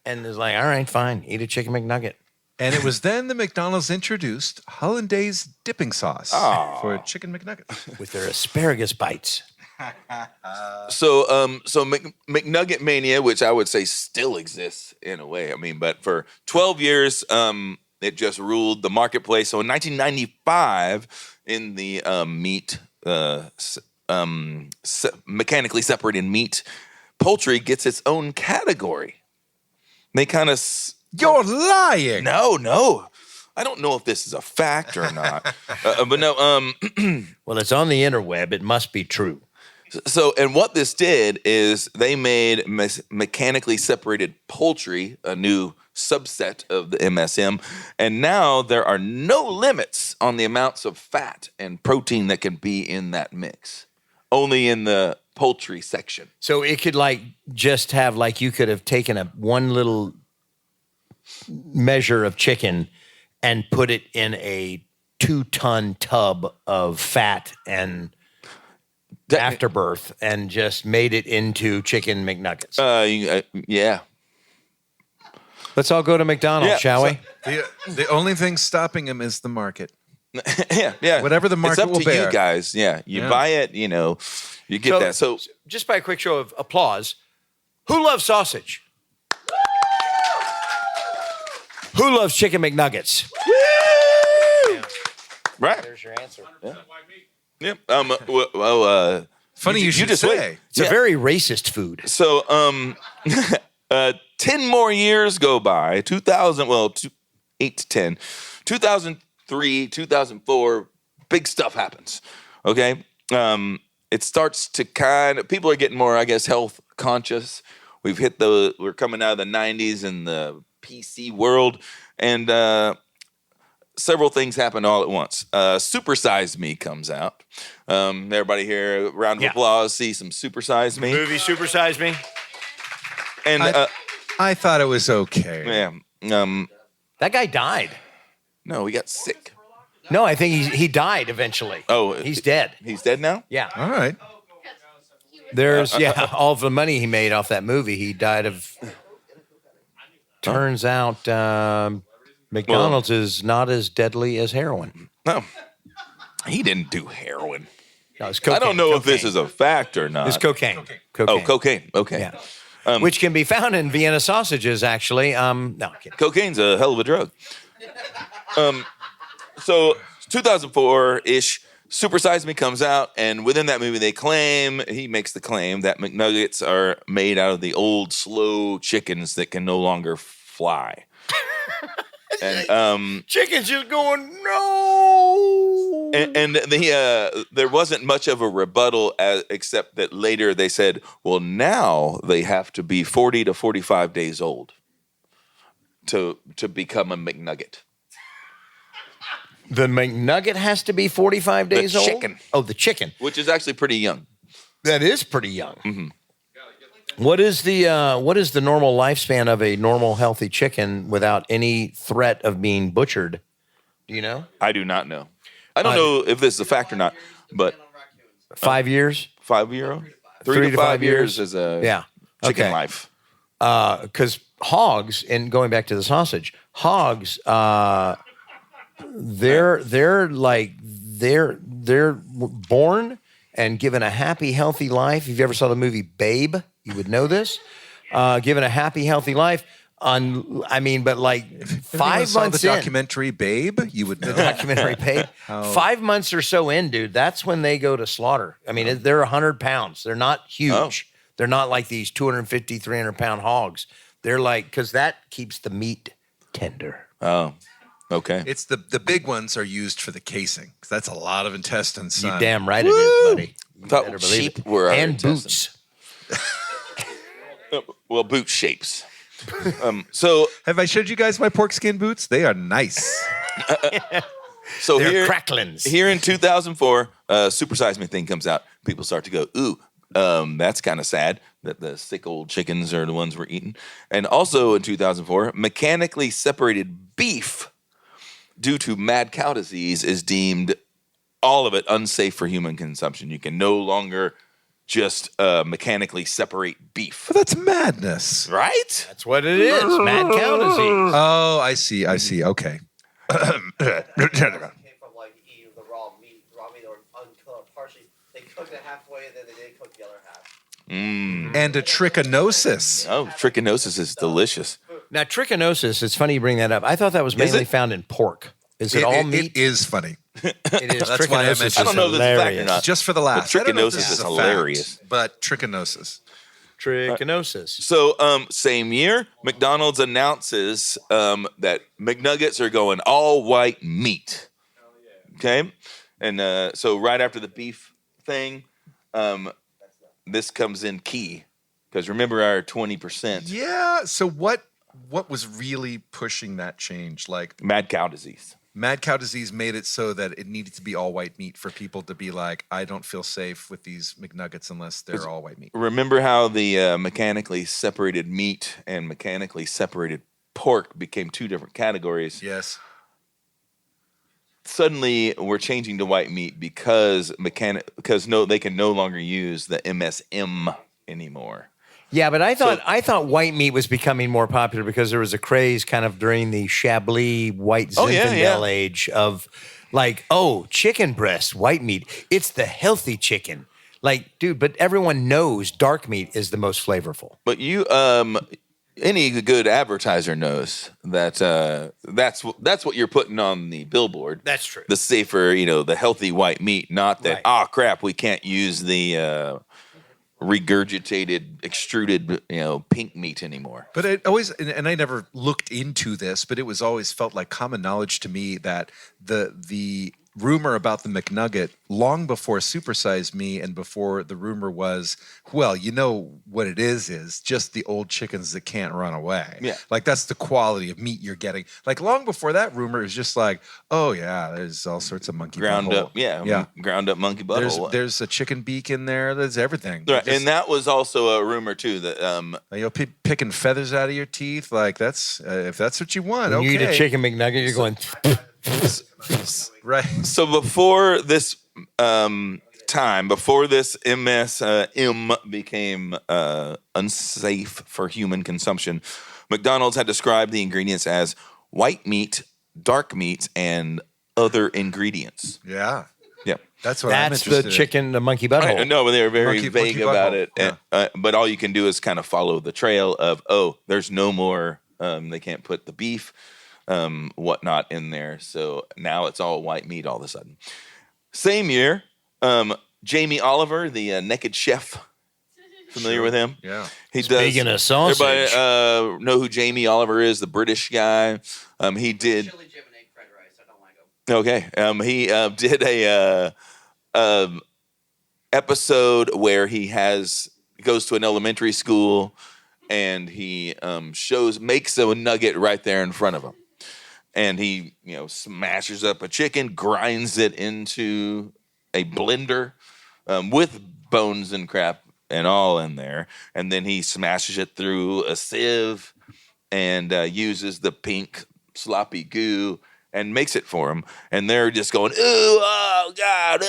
C: And it's like, all right, fine, eat a chicken McNugget.
E: And it was then that McDonald's introduced hollandaise dipping sauce for Chicken McNuggets.
C: With their asparagus bites.
D: So McNugget mania, which I would say still exists in a way. I mean, but for 12 years, it just ruled the marketplace. So in 1995, in the mechanically separated meat, poultry gets its own category. They kind of
E: You're lying.
D: no. I don't know if this is a fact or not, but no.
C: Well, it's on the interweb. It must be true.
D: So, and what this did is they made mechanically separated poultry a new subset of the MSM. And now there are no limits on the amounts of fat and protein that can be in that mix. Only in the poultry section.
C: So it could like just have like you could have taken one little measure of chicken and put it in a 2-ton tub of fat and afterbirth and just made it into chicken McNuggets.
D: Yeah.
C: Let's all go to McDonald's,
D: Yeah,
C: shall
D: so-
C: we?
E: The only thing stopping him is the market.
D: Yeah.
E: Whatever the market
D: it's up
E: will
D: to
E: bear.
D: you guys. Yeah. You
E: Yeah.
D: buy it, you know, you get that. So
C: just by a quick show of applause, who loves sausage? Who loves chicken McNuggets?
D: right.
C: There's your answer.
D: Yep.
E: Funny you should
D: just
E: say.
D: wait.
C: It's a very racist food.
D: So 10 more years go by. 8 to 10. 2003, 2004, big stuff happens. Okay? It starts to people are getting more, I guess, health conscious. We're coming out of the 90s in the PC world, and several things happen all at once. Super Size Me comes out. Everybody here, round of applause, see some Super Size Me.
C: Movie Super Size Me.
D: And
E: I thought it was okay.
D: yeah,
C: That guy died.
D: no, he got sick.
C: No, I think he died eventually.
D: Oh,
C: he's dead.
D: He's dead now?
C: Yeah.
E: All right.
C: There's all of the money he made off that movie, he died of. Turns out McDonald's is not as deadly as heroin.
D: No. He didn't do heroin.
C: No, it's cocaine.
D: I don't know if this
C: Cocaine.
D: is a fact or not.
C: It's cocaine.
D: Oh, cocaine. Okay.
C: Yeah. Which can be found in Vienna sausages, actually. No, I'm kidding.
D: Cocaine's a hell of a drug. So 2004-ish, Super Size Me comes out, and within that movie, he makes the claim that McNuggets are made out of the old, slow chickens that can no longer fly. And
C: Chicken's just going, no.
D: and there wasn't much of a rebuttal, except that later they said, well, now they have to be 40 to 45 days old to become a McNugget.
C: The McNugget has to be 45 days old?
D: chicken.
C: Oh, the chicken.
D: Which is actually pretty young.
C: That is pretty young.
D: Mm-hmm.
C: What is the normal lifespan of a normal healthy chicken without any threat of being butchered? Do you know?
D: I do not know. I don't know if this is a fact or not, but
C: 5 years?
D: 5 year, 3 to 5 years is a chicken
C: Okay.
D: life.
C: Because hogs, and going back to the sausage, hogs, they're born and given a happy, healthy life. If you ever saw the movie Babe, you would know this. Given a happy, healthy life. But like
E: If
C: 5
E: saw
C: months
E: the
C: in,
E: documentary Babe, you would know.
C: documentary Babe, 5 months or so in, dude, that's when they go to slaughter. I mean, they're 100 pounds. They're not huge. They're not like these 250, 300-pound hogs. They're like, because that keeps the meat tender.
D: Oh, okay.
E: It's the big ones are used for the casing, 'cause that's a lot of intestines.
C: You
E: Son.
C: damn right it is, buddy. You
D: Thought
C: better believe
D: sheep
C: it.
D: were our
C: And
D: intestines.
C: boots.
D: Well, boot shapes. So
E: Have I showed you guys my pork skin boots? They are nice.
C: They're cracklins.
D: Here in 2004, Super Size Me thing comes out. People start to go, ooh, that's kind of sad that the sick old chickens are the ones we're eating. And also in 2004, mechanically separated beef due to mad cow disease is deemed all of it unsafe for human consumption. You can no longer just mechanically separate beef.
E: But that's madness.
D: Right?
C: That's what it is. Mad cow disease.
E: Oh, I see. Okay.
H: Came from like eating the raw meat or uncooked. Partially, they cooked it halfway, and then they didn't cook the other half.
E: And a trichinosis.
D: Oh, trichinosis is delicious.
C: Now, trichinosis, it's funny you bring that up. I thought that was mainly found in pork. Is it all meat?
E: It is funny.
C: It is.
E: That's why I
C: Trichinosis
E: mentioned
C: is
D: I don't know if this is a fact or
C: hilarious.
D: not.
E: Just for the laughs. I don't know if this
D: trichinosis is
E: a fact,
D: hilarious.
E: but trichinosis.
C: Trichinosis.
D: So, same year, McDonald's announces that McNuggets are going all white meat. Okay, and so right after the beef thing, this comes in key because remember our 20%.
E: Yeah. So what what was really pushing that change? Like
D: Mad cow disease.
E: mad cow disease made it so that it needed to be all white meat for people to be like, I don't feel safe with these McNuggets unless they're all white meat.
D: Remember how the mechanically separated meat and mechanically separated pork became two different categories?
E: Yes.
D: Suddenly, we're changing to white meat because they can no longer use the MSM anymore.
C: Yeah, but I thought white meat was becoming more popular because there was a craze kind of during the Chablis white Zinfandel age of like, oh, chicken breast, white meat. It's the healthy chicken. Like, dude, but everyone knows dark meat is the most flavorful.
D: But any good advertiser knows that that's what you're putting on the billboard.
C: That's true.
D: The safer, the healthy white meat, not that, crap, we can't use the regurgitated, extruded, pink meat anymore.
E: But it always, and I never looked into this, but it was always felt like common knowledge to me that the rumor about the McNugget long before Supersize Me and before the rumor was, well, you know what it is just the old chickens that can't run away.
D: Yeah.
E: Like that's the quality of meat you're getting. Like long before that rumor is just like, oh yeah, there's all sorts of monkey
D: ground
E: butthole.
D: up, yeah, ground up monkey butthole.
E: There's a chicken beak in there. There's everything.
D: Right, and that was also a rumor too that
E: picking feathers out of your teeth. Like that's if that's what you want.
C: When
E: okay.
C: you eat a chicken McNugget, you're going.
E: Right.
D: So before this before this MSM became unsafe for human consumption, McDonald's had described the ingredients as white meat, dark meat, and other ingredients.
E: Yeah.
D: Yeah.
E: That's what
C: That's the chicken, the monkey butthole.
D: No, but they were very
E: Monkey
D: vague about
E: butthole.
D: it.
E: Yeah.
D: But all you can do is kind of follow the trail of, there's no more, they can't put the beef, whatnot in there. So now it's all white meat all of a sudden. Same year, Jamie Oliver, the Naked Chef, familiar with him?
E: Yeah.
D: He
C: Speaking of sausage.
D: Everybody know who Jamie Oliver is, the British guy. He did.
H: Chili Jim and egg fried rice. I don't like them.
D: Okay. He did a episode where he goes to an elementary school and he makes a nugget right there in front of him. And he, smashes up a chicken, grinds it into a blender with bones and crap and all in there. And then he smashes it through a sieve and uses the pink sloppy goo and makes it for him. And they're just going, ooh, oh, God,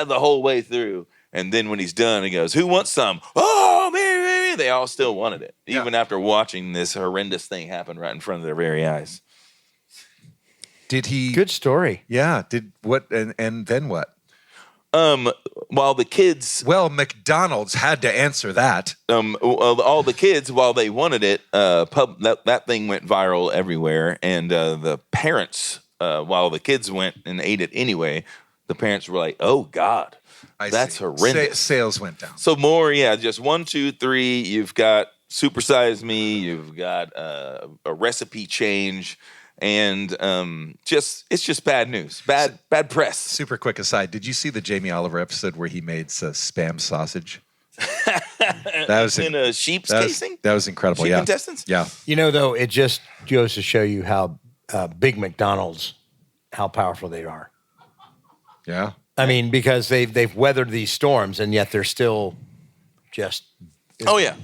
D: the whole way through. And then when he's done, he goes, who wants some? Oh, me. They all still wanted it, even after watching this horrendous thing happen right in front of their very eyes.
E: Did he?
C: Good story.
E: Yeah. Did what? And then what?
D: While the kids,
E: Well, McDonald's had to answer that.
D: all the kids, while they wanted it, that thing went viral everywhere, and the parents, while the kids went and ate it anyway, the parents were like, "Oh God, that's horrendous."
E: Sales went down.
D: So more, just 1, 2, 3. You've got Supersize Me. You've got a recipe change. And it's just bad news, bad press.
E: Super quick aside: did you see the Jamie Oliver episode where he made spam sausage? That was
D: in a sheep's casing.
E: That was incredible.
D: Sheep
E: Yeah,
D: intestines.
E: yeah.
C: Though, it just goes to show you how big McDonald's, how powerful they are.
E: Yeah.
C: I mean, because they've weathered these storms, and yet they're still just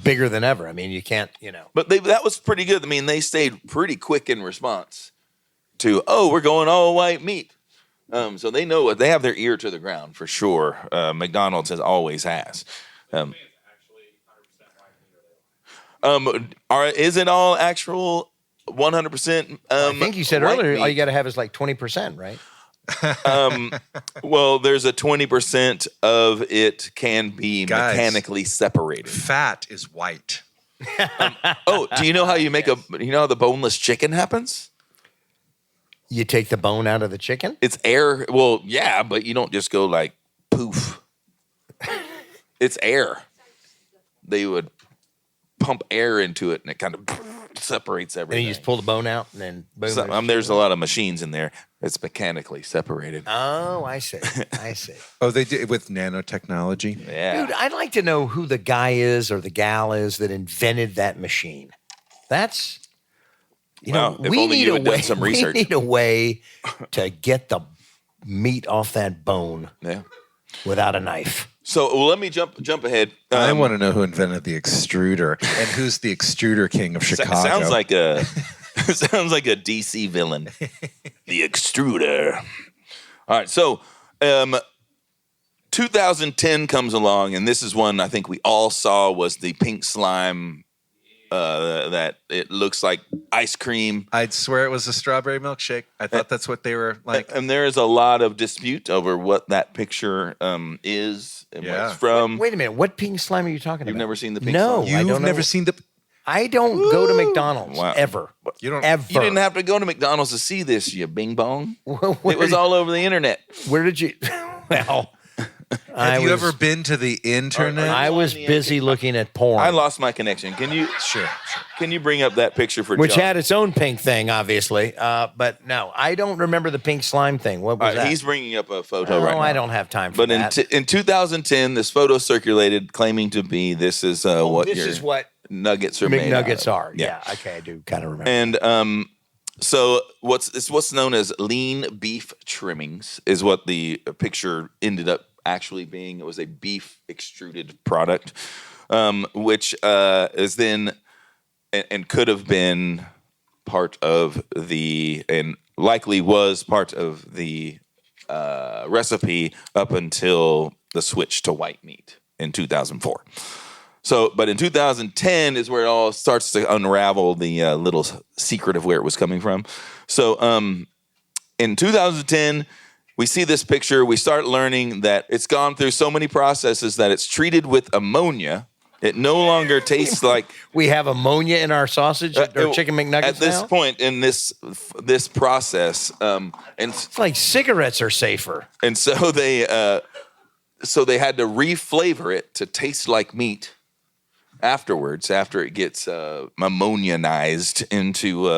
C: bigger than ever. I mean, you can't,
D: But that was pretty good. I mean, they stayed pretty quick in response to, we're going all white meat. So they know what they have their ear to the ground for sure. McDonald's always has. Is it all actual 100%?
C: I think you said earlier, all you got to have is like 20%, right?
D: Well, there's a 20% of it can be
E: Guys,
D: mechanically separated.
E: Fat is white.
D: Do you know how you make how the boneless chicken happens?
C: You take the bone out of the chicken?
D: It's air. Well, yeah, but you don't just go like poof. It's air. They would pump air into it and it kind of separates everything.
C: And you just pull the bone out and then boom.
D: So, there's a lot of machines in there. It's mechanically separated.
C: Oh, I see. I see.
E: Oh, they did it with nanotechnology.
D: Yeah.
C: Dude, I'd like to know who the guy is or the gal is that invented that machine. You know,
D: Wow, if only you had done some research.
C: We need a way to get the meat off that bone
D: Yeah.
C: without a knife.
D: So let me jump ahead.
E: I want to know who invented the extruder and who's the extruder king of Chicago.
D: Sounds like a sounds like a DC villain. The extruder. All right, so 2010 comes along, and this is one I think we all saw was the pink slime that it looks like ice cream.
E: I'd swear it was a strawberry milkshake. I thought that's what they were like.
D: And there is a lot of dispute over what that picture is and where it's from.
C: Wait a minute. What pink slime are you talking
D: You've
C: about?
D: never seen the pink
C: No,
D: slime?
C: I
E: You've
C: don't
E: never
C: know.
E: seen the.
C: I don't go to McDonald's
D: Wow.
C: ever.
E: You don't.
C: Ever.
D: You didn't have to go to McDonald's to see this, you bing bong.
C: Where
D: It was
C: did-
D: all over the internet.
C: Where did you? Well,
E: Have you ever been to the internet?
C: I was busy looking at porn,
D: I lost my connection. Can you
E: Sure.
D: can you bring up that picture for
C: which
D: John?
C: had its own pink thing, obviously. But no, I don't remember the pink slime thing. What was
D: All right,
C: that?
D: he's bringing up a photo
C: Oh,
D: right now.
C: I don't have time for
D: But
C: that.
D: in 2010, this photo circulated claiming to be this is what
C: this
D: your
C: is what
D: nuggets are made out
C: McNuggets
D: of.
C: are. Yeah. Okay, I do kind of remember.
D: And so what's known as lean beef trimmings is what the picture ended up actually being. It was a beef extruded product, which is then and could have been part of the and likely was part of the recipe up until the switch to white meat in 2004. So, but in 2010 is where it all starts to unravel the little secret of where it was coming from. So, in 2010, we see this picture. We start learning that it's gone through so many processes that it's treated with ammonia. It no longer tastes like
C: We have ammonia in our sausage or chicken McNuggets
D: at this
C: now?
D: point in this process,
C: It's like cigarettes are safer.
D: and so they had to reflavor it to taste like meat afterwards, after it gets ammonianized into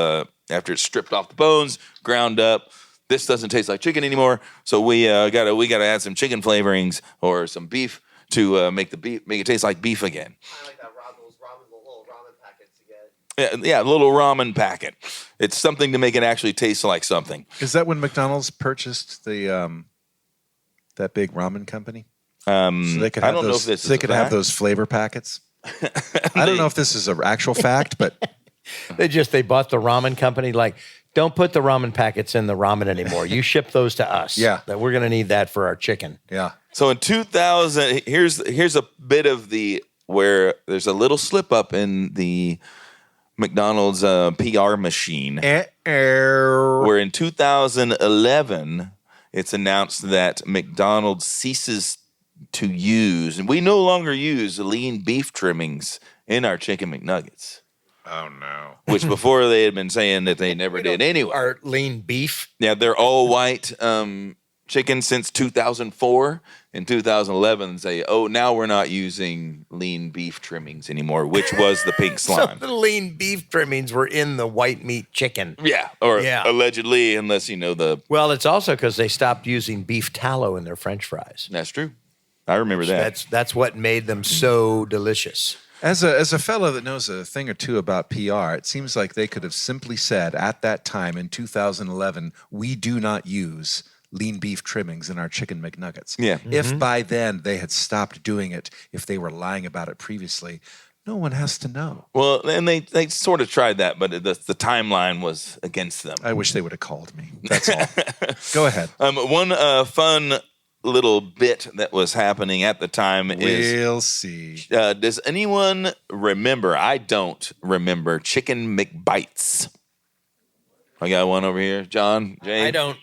D: after it's stripped off the bones, ground up. This doesn't taste like chicken anymore, so we gotta add some chicken flavorings or some beef to make it taste like beef again.
H: Kind of like that those little ramen packets you get.
D: Yeah, a little ramen packet. It's something to make it actually taste like something.
E: Is that when McDonald's purchased the that big ramen company? So they could
D: I
E: have
D: don't know
E: those,
D: if this
E: so they
D: is a
E: could have
D: fact.
E: those flavor packets. I don't know if this is an actual fact, but
C: They bought the ramen company. Like, don't put the ramen packets in the ramen anymore. You ship those to us.
E: Yeah.
C: That we're going to need that for our chicken.
E: yeah.
D: So in 2000, here's a bit of where there's a little slip up in the McDonald's PR machine. Where in 2011, it's announced that McDonald's ceases to use, and we no longer use lean beef trimmings in our chicken McNuggets.
E: Oh no.
D: Which before they had been saying that they never did anyway.
C: Our lean beef.
D: Yeah, they're all white chicken since 2004. In 2011, say, oh, now we're not using lean beef trimmings anymore, which was the pink
C: So
D: slime.
C: the lean beef trimmings were in the white meat chicken.
D: Yeah, or
C: Yeah.
D: allegedly, unless you know the.
C: Well, it's also because they stopped using beef tallow in their French fries.
D: That's true. I remember that.
C: That's what made them so delicious.
E: As a fellow that knows a thing or two about PR, it seems like they could have simply said at that time in 2011, we do not use lean beef trimmings in our chicken McNuggets.
D: Yeah.
E: If by then they had stopped doing it, if they were lying about it previously, no one has to know.
D: Well, and they sort of tried that, but the timeline was against them.
E: I wish they would have called me. That's all. Go ahead.
D: One fun little bit that was happening at the time is.
E: We'll see.
D: Does anyone remember? I don't remember Chicken McBites. I got one over here. John, Jane.
C: I don't.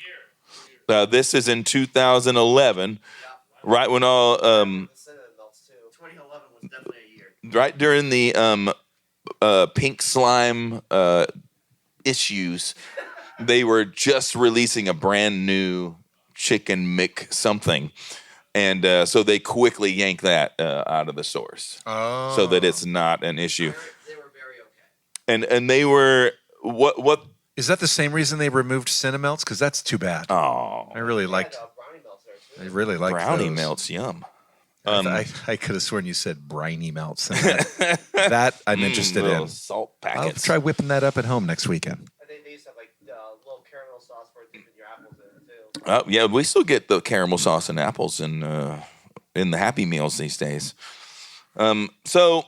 D: This is in 2011, right when all
H: Cinnamon melts too.
G: 2011 was definitely a year.
D: right during the pink slime issues, they were just releasing a brand new chicken Mc something. And so they quickly yank that out of the source so that it's not an issue.
H: They were very okay.
D: And they were what?
E: Is that the same reason they removed Cinemelts? Because that's too bad.
D: Oh,
E: I really liked.
H: Brownie melts there too.
E: I really liked
D: brownie
E: those.
D: melts, yum.
E: I could have sworn you said briny melts. And that I'm interested
D: little
E: in.
D: salt
E: I'll
D: packets.
E: try whipping that up at home next weekend.
H: I think they used to have like little caramel sauce for dipping your apples in too.
D: Yeah, we still get the caramel sauce and apples in the Happy Meals these days. So,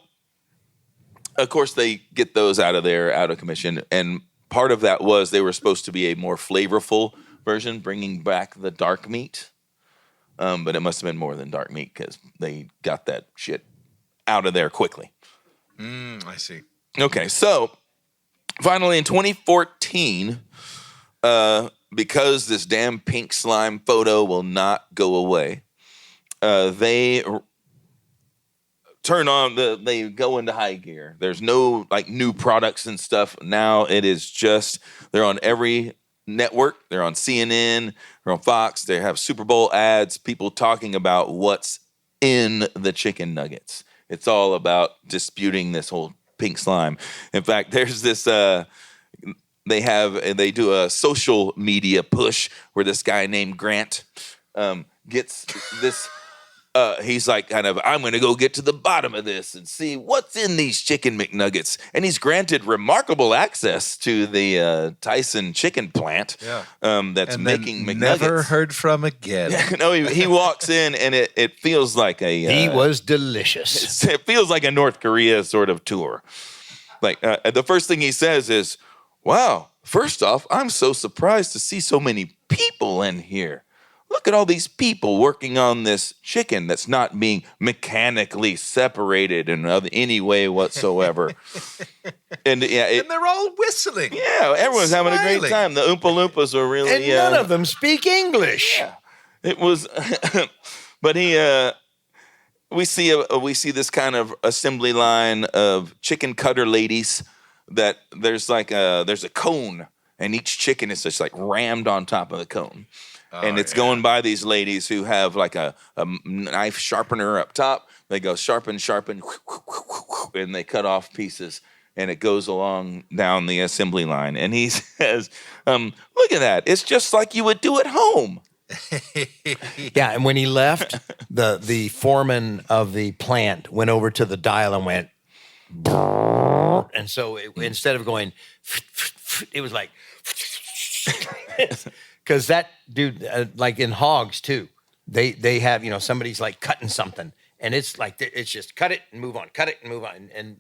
D: of course, they get those out of commission, and part of that was they were supposed to be a more flavorful version, bringing back the dark meat. But it must have been more than dark meat because they got that shit out of there quickly.
E: I see.
D: Okay, so finally in 2014, because this damn pink slime photo will not go away, they they go into high gear. There's no like new products and stuff. Now it is just, they're on every network. They're on CNN, they're on Fox. They have Super Bowl ads, people talking about what's in the chicken nuggets. It's all about disputing this whole pink slime. In fact, there's this they do a social media push where this guy named Grant gets this he's like kind of, I'm going to go get to the bottom of this and see what's in these chicken McNuggets. And he's granted remarkable access to the Tyson chicken plant that's
E: And
D: making
E: then
D: McNuggets.
E: never heard from again.
D: No, he walks in and it feels like
C: He was delicious.
D: it feels like a North Korea sort of tour. Like the first thing he says is, wow, first off, I'm so surprised to see so many people in here. Look at all these people working on this chicken that's not being mechanically separated in any way whatsoever. And
E: And they're all whistling.
D: yeah, everyone's having a great
E: Smiling.
D: time. The Oompa Loompas are really
C: And none of them speak English.
D: Yeah, it was. But we see this kind of assembly line of chicken cutter ladies. That there's a cone, and each chicken is just like rammed on top of the cone. And it's going by these ladies who have like a knife sharpener up top. They go sharpen, and they cut off pieces. And it goes along down the assembly line. And he says, look at that. It's just like you would do at home.
C: Yeah, and when he left, the foreman of the plant went over to the dial and went, brrr, and so instead of going, it was like, because that dude, like in hogs too, they have, somebody's like cutting something, and it's like, it's just cut it and move on, and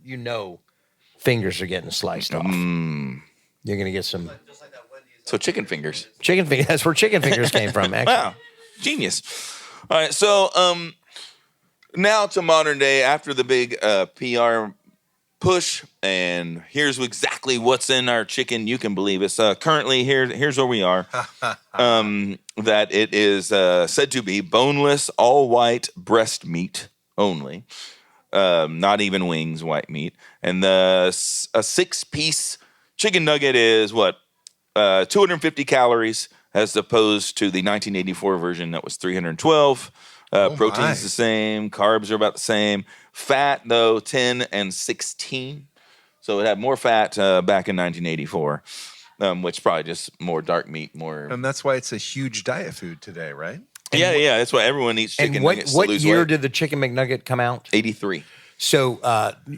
C: fingers are getting sliced off. You're gonna get some
H: Just like that Wendy's.
D: So chicken fingers.
C: chicken fingers. That's where chicken fingers came from. Actually.
D: Wow, genius. All right, so now to modern day, after the big PR push, and here's exactly what's in our chicken. You can believe it's currently here's where we are. That it is said to be boneless, all white breast meat only, not even wings, white meat, and a 6-piece chicken nugget is 250 calories, as opposed to the 1984 version that was 312. Protein's the same, carbs are about the same. Fat, though, 10 and 16. So it had more fat back in 1984, which probably just more dark meat, more.
E: And that's why it's a huge diet food today, right?
D: Yeah, that's why everyone eats chicken
C: And
D: nuggets
C: what
D: to lose
C: year
D: weight.
C: did the Chicken McNugget come out?
D: 83.
C: So,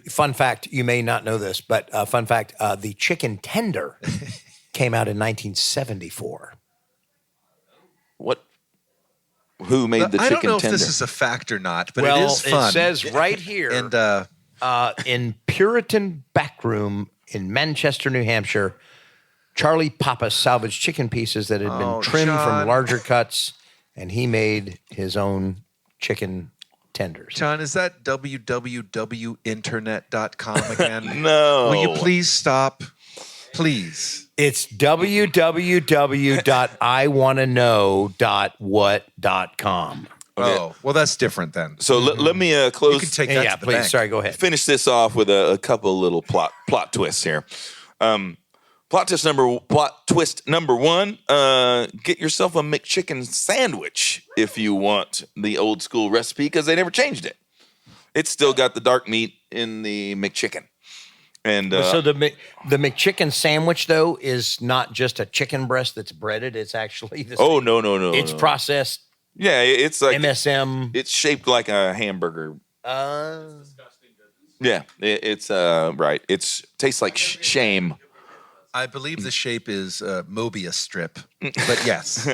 C: fun fact, you may not know this, but fun fact, the chicken tender came out in 1974.
D: What? Who made the
E: I
D: chicken
E: don't know
D: tender?
E: if this is a fact or not, but
C: Well,
E: it is fun.
C: it says right here,
E: and
C: in Puritan Backroom in Manchester, New Hampshire, Charlie Pappas salvaged chicken pieces that had been trimmed
E: John.
C: from larger cuts, and he made his own chicken tenders.
E: John, is that www.internet.com again?
D: No.
E: Will you please stop? Please.
C: It's www.iwannaknow.what.com.
E: Oh, well, that's different then.
D: So let me close.
E: You can take that
C: Yeah,
E: to the
C: please.
E: bank.
C: Sorry, go ahead.
D: Finish this off with a couple little plot twists here. Plot twist number one: get yourself a McChicken sandwich if you want the old school recipe, because they never changed it. It's still got the dark meat in the McChicken. And
C: So the McChicken sandwich, though, is not just a chicken breast that's breaded. It's actually the
D: no,
C: it's
D: no.
C: processed
D: Yeah, it's like
C: MSM.
D: it's shaped like a hamburger. Yeah, it's right. It's tastes like shame.
E: I believe the shape is Mobius strip, but yes.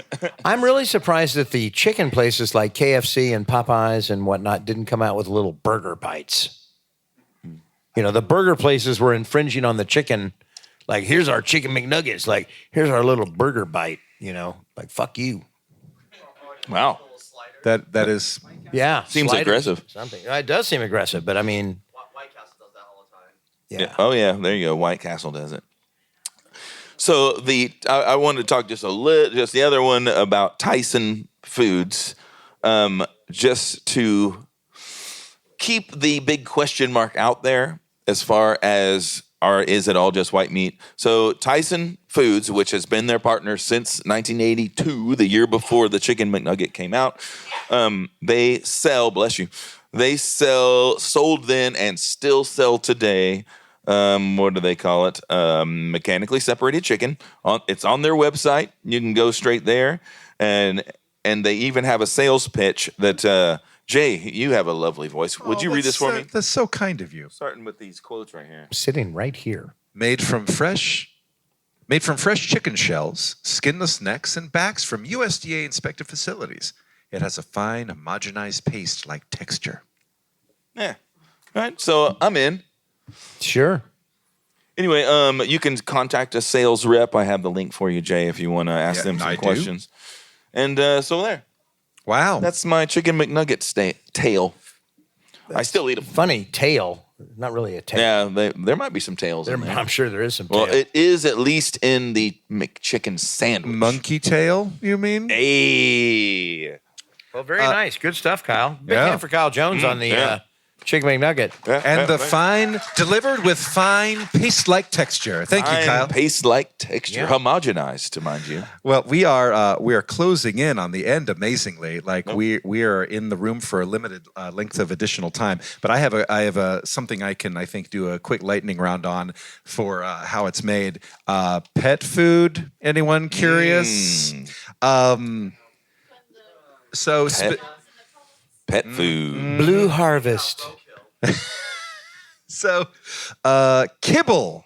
C: I'm really surprised that the chicken places like KFC and Popeyes and whatnot didn't come out with little burger bites. You know, the burger places were infringing on the chicken. Like, here's our chicken McNuggets. Like, here's our little burger bite. You know, like, fuck you.
D: Wow,
E: That is
C: Yeah.
D: seems
C: sliders,
D: aggressive.
C: Something. It does seem aggressive, but I mean,
H: White Castle does that all the time.
C: yeah.
D: Oh yeah, there you go. White Castle does it. So I wanted to talk just the other one about Tyson Foods, just to keep the big question mark out there as far as is it all just white meat? So Tyson Foods, which has been their partner since 1982, the year before the Chicken McNugget came out, they sell. Bless you. They sold then and still sell today. What do they call it? Mechanically separated chicken. It's on their website. You can go straight there, and they even have a sales pitch that Jay, you have a lovely voice. Would you read this for me?
E: That's so kind of you.
D: Starting with these quotes right here.
C: Sitting right here.
E: Made from fresh chicken shells, skinless necks, and backs from USDA inspected facilities. It has a fine, homogenized paste-like texture.
D: Yeah. All right. So I'm in.
C: Sure.
D: Anyway, you can contact a sales rep. I have the link for you, Jay, if you want to ask them some
E: I do.
D: questions. And so there.
E: Wow.
D: That's my Chicken McNugget tail. I still eat them.
C: Funny tail. Not really a tail.
D: Yeah, there might be some tails in there.
C: I'm sure there is some
D: Well,
C: tail.
D: it is at least in the McChicken sandwich.
E: Monkey tail, you mean?
D: Hey.
C: Well, very nice. Good stuff, Kyle. Big
E: yeah.
C: hand for Kyle Jones on the
D: yeah.
C: Chicken McNugget.
E: And the delivered with fine paste-like texture. Thank you, Kyle.
D: Paste-like texture,
C: Yeah.
D: homogenized, mind you.
E: Well, we are closing in on the end. Amazingly, like we are in the room for a limited length of additional time. But I have something I think do a quick lightning round on for how it's made. Pet food. Anyone curious? So.
D: Pet food.
C: Blue Harvest.
E: So, kibble.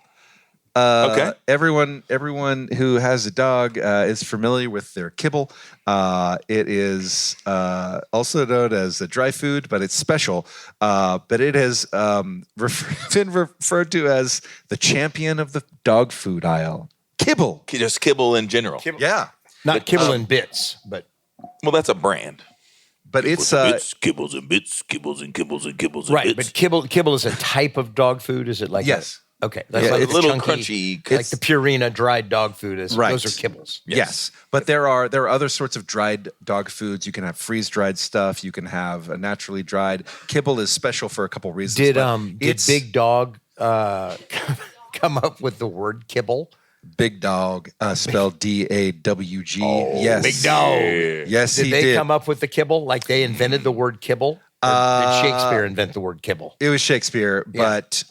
D: Okay.
E: Everyone who has a dog is familiar with their kibble. It is also known as a dry food, but it's special. But it has been referred to as the champion of the dog food aisle. Kibble.
D: Just kibble in general.
E: Yeah.
C: Not kibble and bits, but
D: Well, that's a brand.
E: But it's
D: kibbles and bits, kibbles and kibbles and kibbles and
C: right.
D: bits.
C: But kibble is a type of dog food. Is it like
E: Yes.
C: Okay, that's
E: Yeah,
C: like
E: it's
C: the
D: little
C: chunky,
D: crunchy.
C: like the Purina dried dog food.
E: Right.
C: Those are kibbles.
E: Yes. But there are other sorts of dried dog foods. You can have freeze dried stuff. You can have a naturally dried. Kibble is special for a couple reasons.
C: Did Big Dog come up with the word kibble?
E: Big Dog, spelled DAWG. Yes.
C: Big Dog.
E: Yes,
C: Did
E: he
C: they
E: did.
C: come up with the kibble? Like they invented the word kibble? Or did Shakespeare invent the word kibble?
E: It was Shakespeare,
C: Yeah.
E: but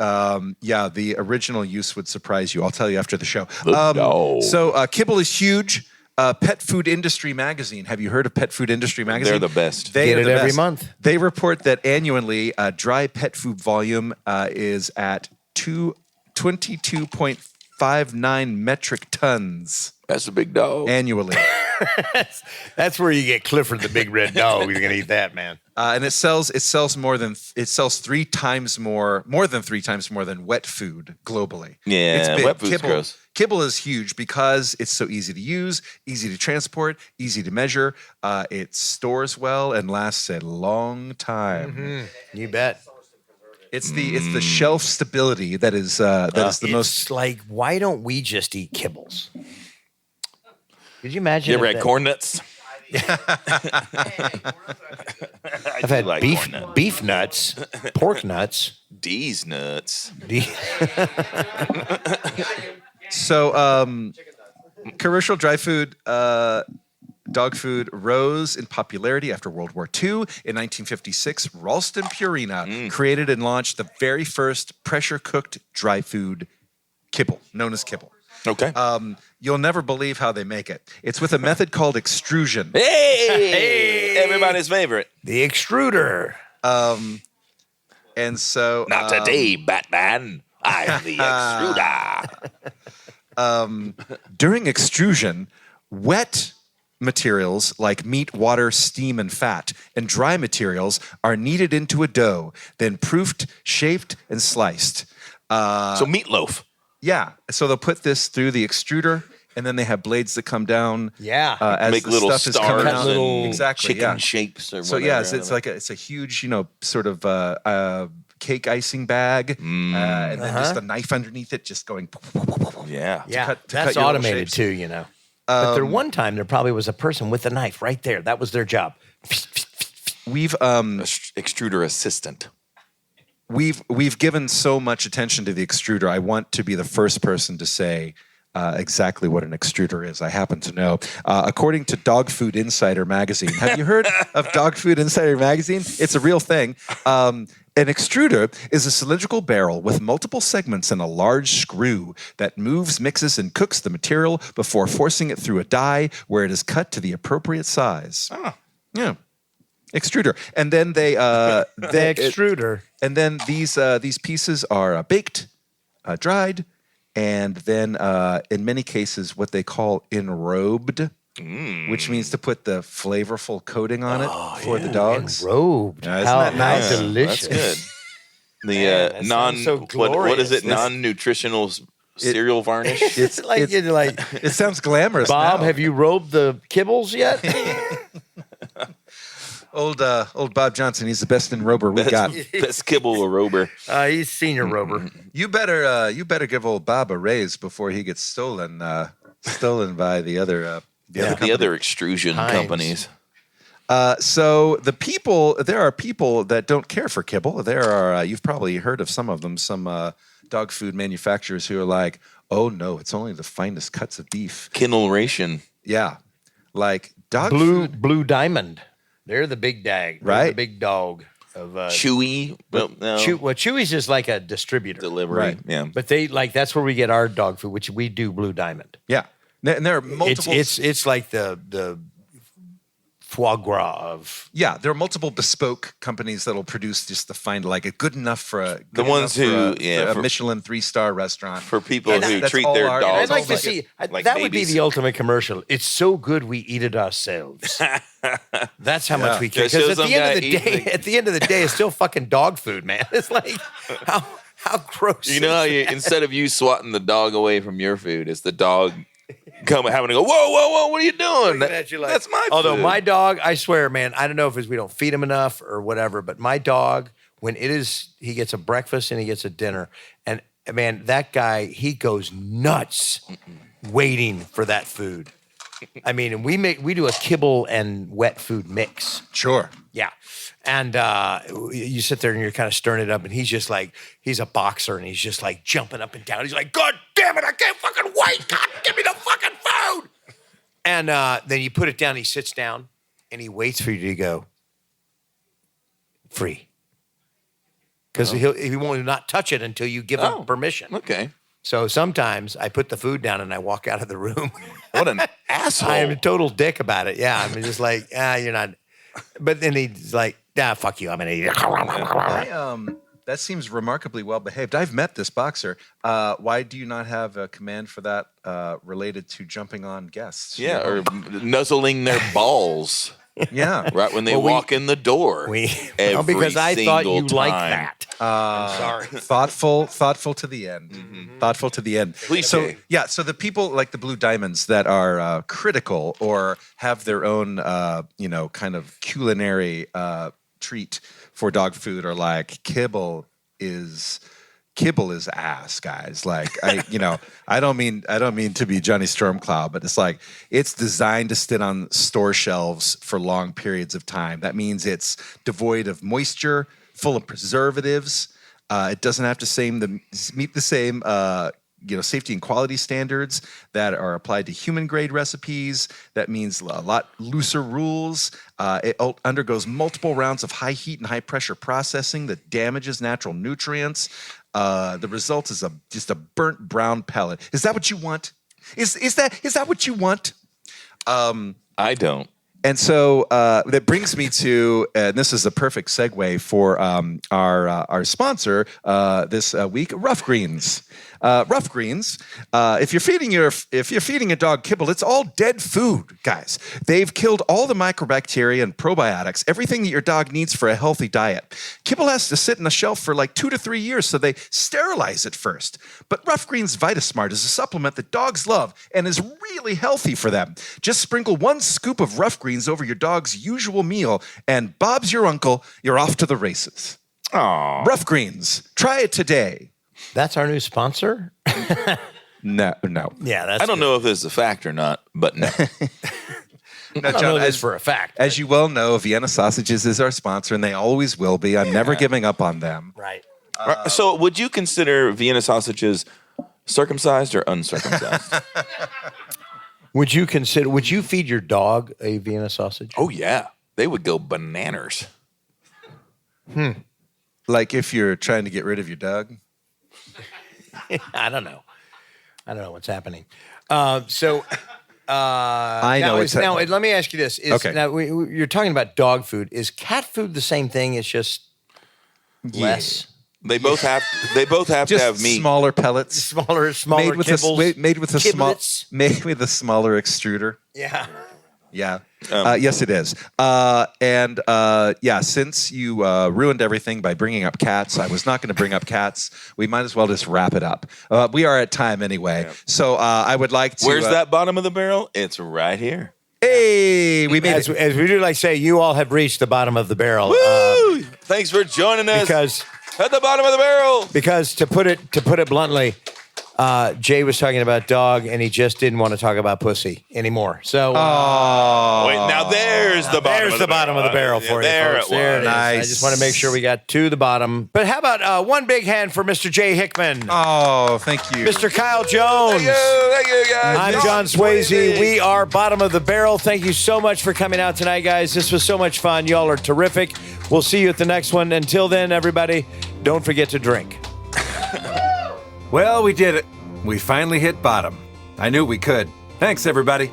E: the original use would surprise you. I'll tell you after the show.
D: dog.
E: So kibble is huge. Pet Food Industry Magazine. Have you heard of Pet Food Industry Magazine?
D: They're the best.
E: They
C: Get
E: are
C: it
E: the
C: every
E: best.
C: month.
E: They report that annually, dry pet food volume is at 22.59 metric tons
D: That's a big dog.
E: annually.
C: That's where you get Clifford the big red dog. You're gonna eat that, man.
E: And it sells more than 3 times more than 3 times more than wet food globally.
D: Yeah,
E: It's big.
D: wet food's gross.
E: Kibble is huge because it's so easy to use, easy to transport, easy to measure. It stores well and lasts a long time.
C: You bet.
E: It's the shelf stability that is the most.
C: It's like, why don't we just eat kibbles? Could you imagine?
D: You ever
C: if
D: had
C: that-
D: corn nuts?
C: I've had
D: like
C: beef
D: corn nuts.
C: beef nuts, pork nuts.
D: D's nuts.
E: So commercial dry food. Dog food rose in popularity after World War II. In 1956, Ralston Purina created and launched the very first pressure-cooked dry food kibble, known as kibble.
D: Okay.
E: You'll never believe how they make it. It's with a method called extrusion.
D: Hey, everybody's favorite.
C: The extruder.
E: And so
D: Not today, Batman. I am the extruder.
E: during extrusion, wet materials like meat, water, steam, and fat, and dry materials are kneaded into a dough, then proofed, shaped, and sliced.
D: So meatloaf.
E: Yeah, so they'll put this through the extruder, and then they have blades that come down.
C: Yeah.
E: As
D: Make
E: the
D: little
E: stuff is coming
D: stars
E: out.
D: and
E: exactly,
D: chicken
E: yeah.
D: shapes or
E: So
D: whatever.
E: yeah, it's a huge, sort of cake icing bag, and then just a knife underneath it, just going.
D: Yeah.
C: Yeah,
E: cut
C: that's
E: your little
C: automated
E: shapes.
C: too, But there one time there probably was a person with a knife right there. That was their job.
E: We've
D: Extruder assistant.
E: we've given so much attention to the extruder. I want to be the first person to say exactly what an extruder is. I happen to know. According to Dog Food Insider magazine, have you heard of Dog Food Insider magazine? It's a real thing. An extruder is a cylindrical barrel with multiple segments and a large screw that moves, mixes, and cooks the material before forcing it through a die where it is cut to the appropriate size. Yeah. Extruder. And then they
C: The extruder.
E: and then these pieces are baked, dried, and then in many cases what they call enrobed, which means to put the flavorful coating on it for the dogs.
C: Robed.
E: Yeah, isn't
C: how,
E: that nice?
C: how delicious.
D: That's good. The
C: that
D: non
C: sounds so
D: what is it?
C: glorious.
D: Non-nutritional cereal varnish.
E: It's
C: Like,
E: it sounds glamorous.
C: Bob,
E: now.
C: have you robed the kibbles yet?
E: Old Bob Johnson? He's the best enrober we got.
D: Best kibble a rober.
C: He's senior rober.
E: You better give old Bob a raise before he gets stolen by the other
D: The other extrusion
C: Heinz.
D: companies.
E: So there are people that don't care for kibble. There are you've probably heard of some of them. Some dog food manufacturers who are like, oh no, it's only the finest cuts of beef.
D: Kennel ration.
E: Yeah, like dog food.
C: Blue Diamond. They're the big dag. They're
E: Right.
C: the big dog of
D: Chewy. Well, no.
C: Chewy's just like a distributor.
D: Delivery.
E: Right.
D: Yeah.
C: But that's where we get our dog food, which we do Blue Diamond.
E: Yeah, and there are multiple.
C: It's like the foie gras of
E: Yeah, there are multiple bespoke companies that'll produce just the fine, like a good enough for a
D: The ones who-
E: a Michelin 3-star restaurant.
D: For people who
E: that's
D: treat
E: all
D: their
E: our-
D: dogs
C: I'd like to
E: like-
C: see
D: like
C: that would be
D: babies.
C: the ultimate commercial. It's so good we eat it ourselves. That's how much we care.
D: Just show
C: Because at
D: some
C: the end
D: guy
C: of the
D: eating
C: day, at the end of the day, it's still fucking dog food, man. It's like how gross.
D: You know how instead of you swatting the dog away from your food, it's the dog having to go, whoa, what are you doing?
C: Looking at you like-
D: That's my
C: Although
D: food.
C: my dog, I swear, man, I don't know if it's we don't feed him enough or whatever, but my dog, when he gets a breakfast and he gets a dinner, and man, that guy, he goes nuts waiting for that food. I mean, and we do a kibble and wet food mix.
E: Sure.
C: Yeah. And you sit there and you're kind of stirring it up, and he's just like, he's a boxer, and he's just like jumping up and down. He's like, God damn it, I can't fucking wait. God, give me the fucking food. And then you put it down, he sits down, and he waits for you to go, free. Because he won't not touch it until you give him permission.
D: Okay.
C: So sometimes I put the food down and I walk out of the room.
D: What an asshole.
C: I am a total dick about it. Yeah, I'm just like, you're not. But then he's like, fuck you, I'm an idiot.
E: That seems remarkably well behaved. I've met this boxer. Why do you not have a command for that related to jumping on guests?
D: Yeah, or nuzzling their balls
E: Yeah.
D: right when they walk in the door. Every
C: because I thought you
D: single
C: liked
D: time.
C: that. I'm sorry.
E: Thoughtful to the end. Thoughtful to the end.
D: Cliche.
E: So yeah, so the people like the Blue Diamonds that are critical or have their own, kind of culinary treat for dog food are like kibble is ass, guys. Like I don't mean to be Johnny Stormcloud, but it's like it's designed to sit on store shelves for long periods of time. That means it's devoid of moisture, full of preservatives. It doesn't have to meet the same safety and quality standards that are applied to human grade recipes. That means a lot looser rules. It undergoes multiple rounds of high heat and high pressure processing that damages natural nutrients. The result is just a burnt brown pellet. Is that what you want? Is that what you want?
D: I don't.
E: And so that brings me to, and this is a perfect segue for our sponsor this week, Rough Greens. Rough Greens. If you're feeding a dog kibble, it's all dead food, guys. They've killed all the microbacteria and probiotics, everything that your dog needs for a healthy diet. Kibble has to sit on the shelf for like 2 to 3 years, so they sterilize it first. But Rough Greens VitaSmart is a supplement that dogs love and is really healthy for them. Just sprinkle 1 scoop of Rough Greens over your dog's usual meal, and Bob's your uncle. You're off to the races.
D: Aww.
E: Rough Greens. Try it today.
C: That's our new sponsor?
E: No.
C: Yeah, that's
D: I don't know if this is a fact or not, but no.
C: I don't know this for a fact.
E: As you well know, Vienna Sausages is our sponsor, and they always will be. I'm never giving up on them.
C: Right.
D: So would you consider Vienna sausages circumcised or uncircumcised?
C: Would you feed your dog a Vienna sausage?
D: Oh, yeah. They would go bananas.
E: Like if you're trying to get rid of your dog?
C: I don't know what's happening.
E: I know what's
C: now,
E: happening.
C: let me ask you this.
E: Okay.
C: Now, you're talking about dog food. Is cat food the same thing? It's just less?
D: They both have to
E: Just
D: have meat.
E: smaller pellets.
C: Smaller
E: Made with
C: kibbles.
E: made with a
C: Kiblets.
E: made with a smaller extruder.
C: Yeah.
E: Yeah. Yes, it is. Since you ruined everything by bringing up cats, I was not going to bring up cats. We might as well just wrap it up. We are at time anyway. So I would like to...
D: Where's that bottom of the barrel? It's right here.
E: Hey, we made
C: As
E: it.
C: we do like say, you all have reached the bottom of the barrel.
D: Woo! Thanks for joining us
C: Because
D: at the bottom of the barrel.
C: to put it bluntly, Jay was talking about dog, and he just didn't want to talk about pussy anymore. So
D: Wait, now there's the bottom.
C: there's the bottom of the barrel for you,
D: There
C: folks.
D: it
C: There it
D: was.
C: is. I
E: Nice.
C: just want to make sure we got to the bottom. But how about one big hand for Mr. Jay Hickman,
E: Oh, thank you.
C: Mr. Kyle Jones.
D: Thank you, guys.
C: I'm John Swayze. We are Bottom of the Barrel. Thank you so much for coming out tonight, guys. This was so much fun. Y'all are terrific. We'll see you at the next one. Until then, everybody, don't forget to drink.
A: Well, we did it. We finally hit bottom. I knew we could. Thanks, everybody.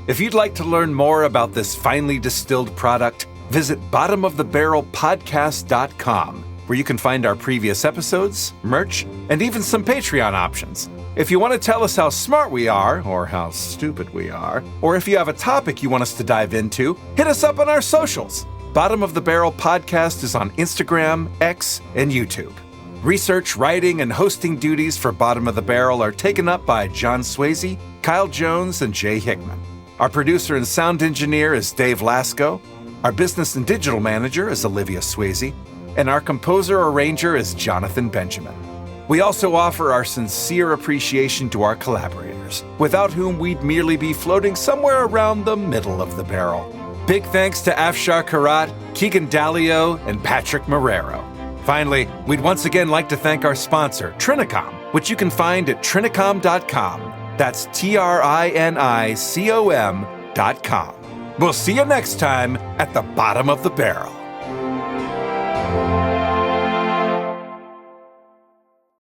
A: If you'd like to learn more about this finely distilled product, visit bottomofthebarrelpodcast.com, where you can find our previous episodes, merch, and even some Patreon options. If you want to tell us how smart we are, or how stupid we are, or if you have a topic you want us to dive into, hit us up on our socials. Bottom of the Barrel Podcast is on Instagram, X, and YouTube. Research, writing, and hosting duties for Bottom of the Barrel are taken up by John Swayze, Kyle Jones, and Jay Hickman. Our producer and sound engineer is Dave Lasco. Our business and digital manager is Olivia Swayze. And our composer-arranger is Jonathan Benjamin. We also offer our sincere appreciation to our collaborators, without whom we'd merely be floating somewhere around the middle of the barrel. Big thanks to Afshar Karat, Keegan Dalio, and Patrick Marrero. Finally, we'd once again like to thank our sponsor, Trinicom, which you can find at trinicom.com. That's TRINICOM.com. We'll see you next time at the bottom of the barrel.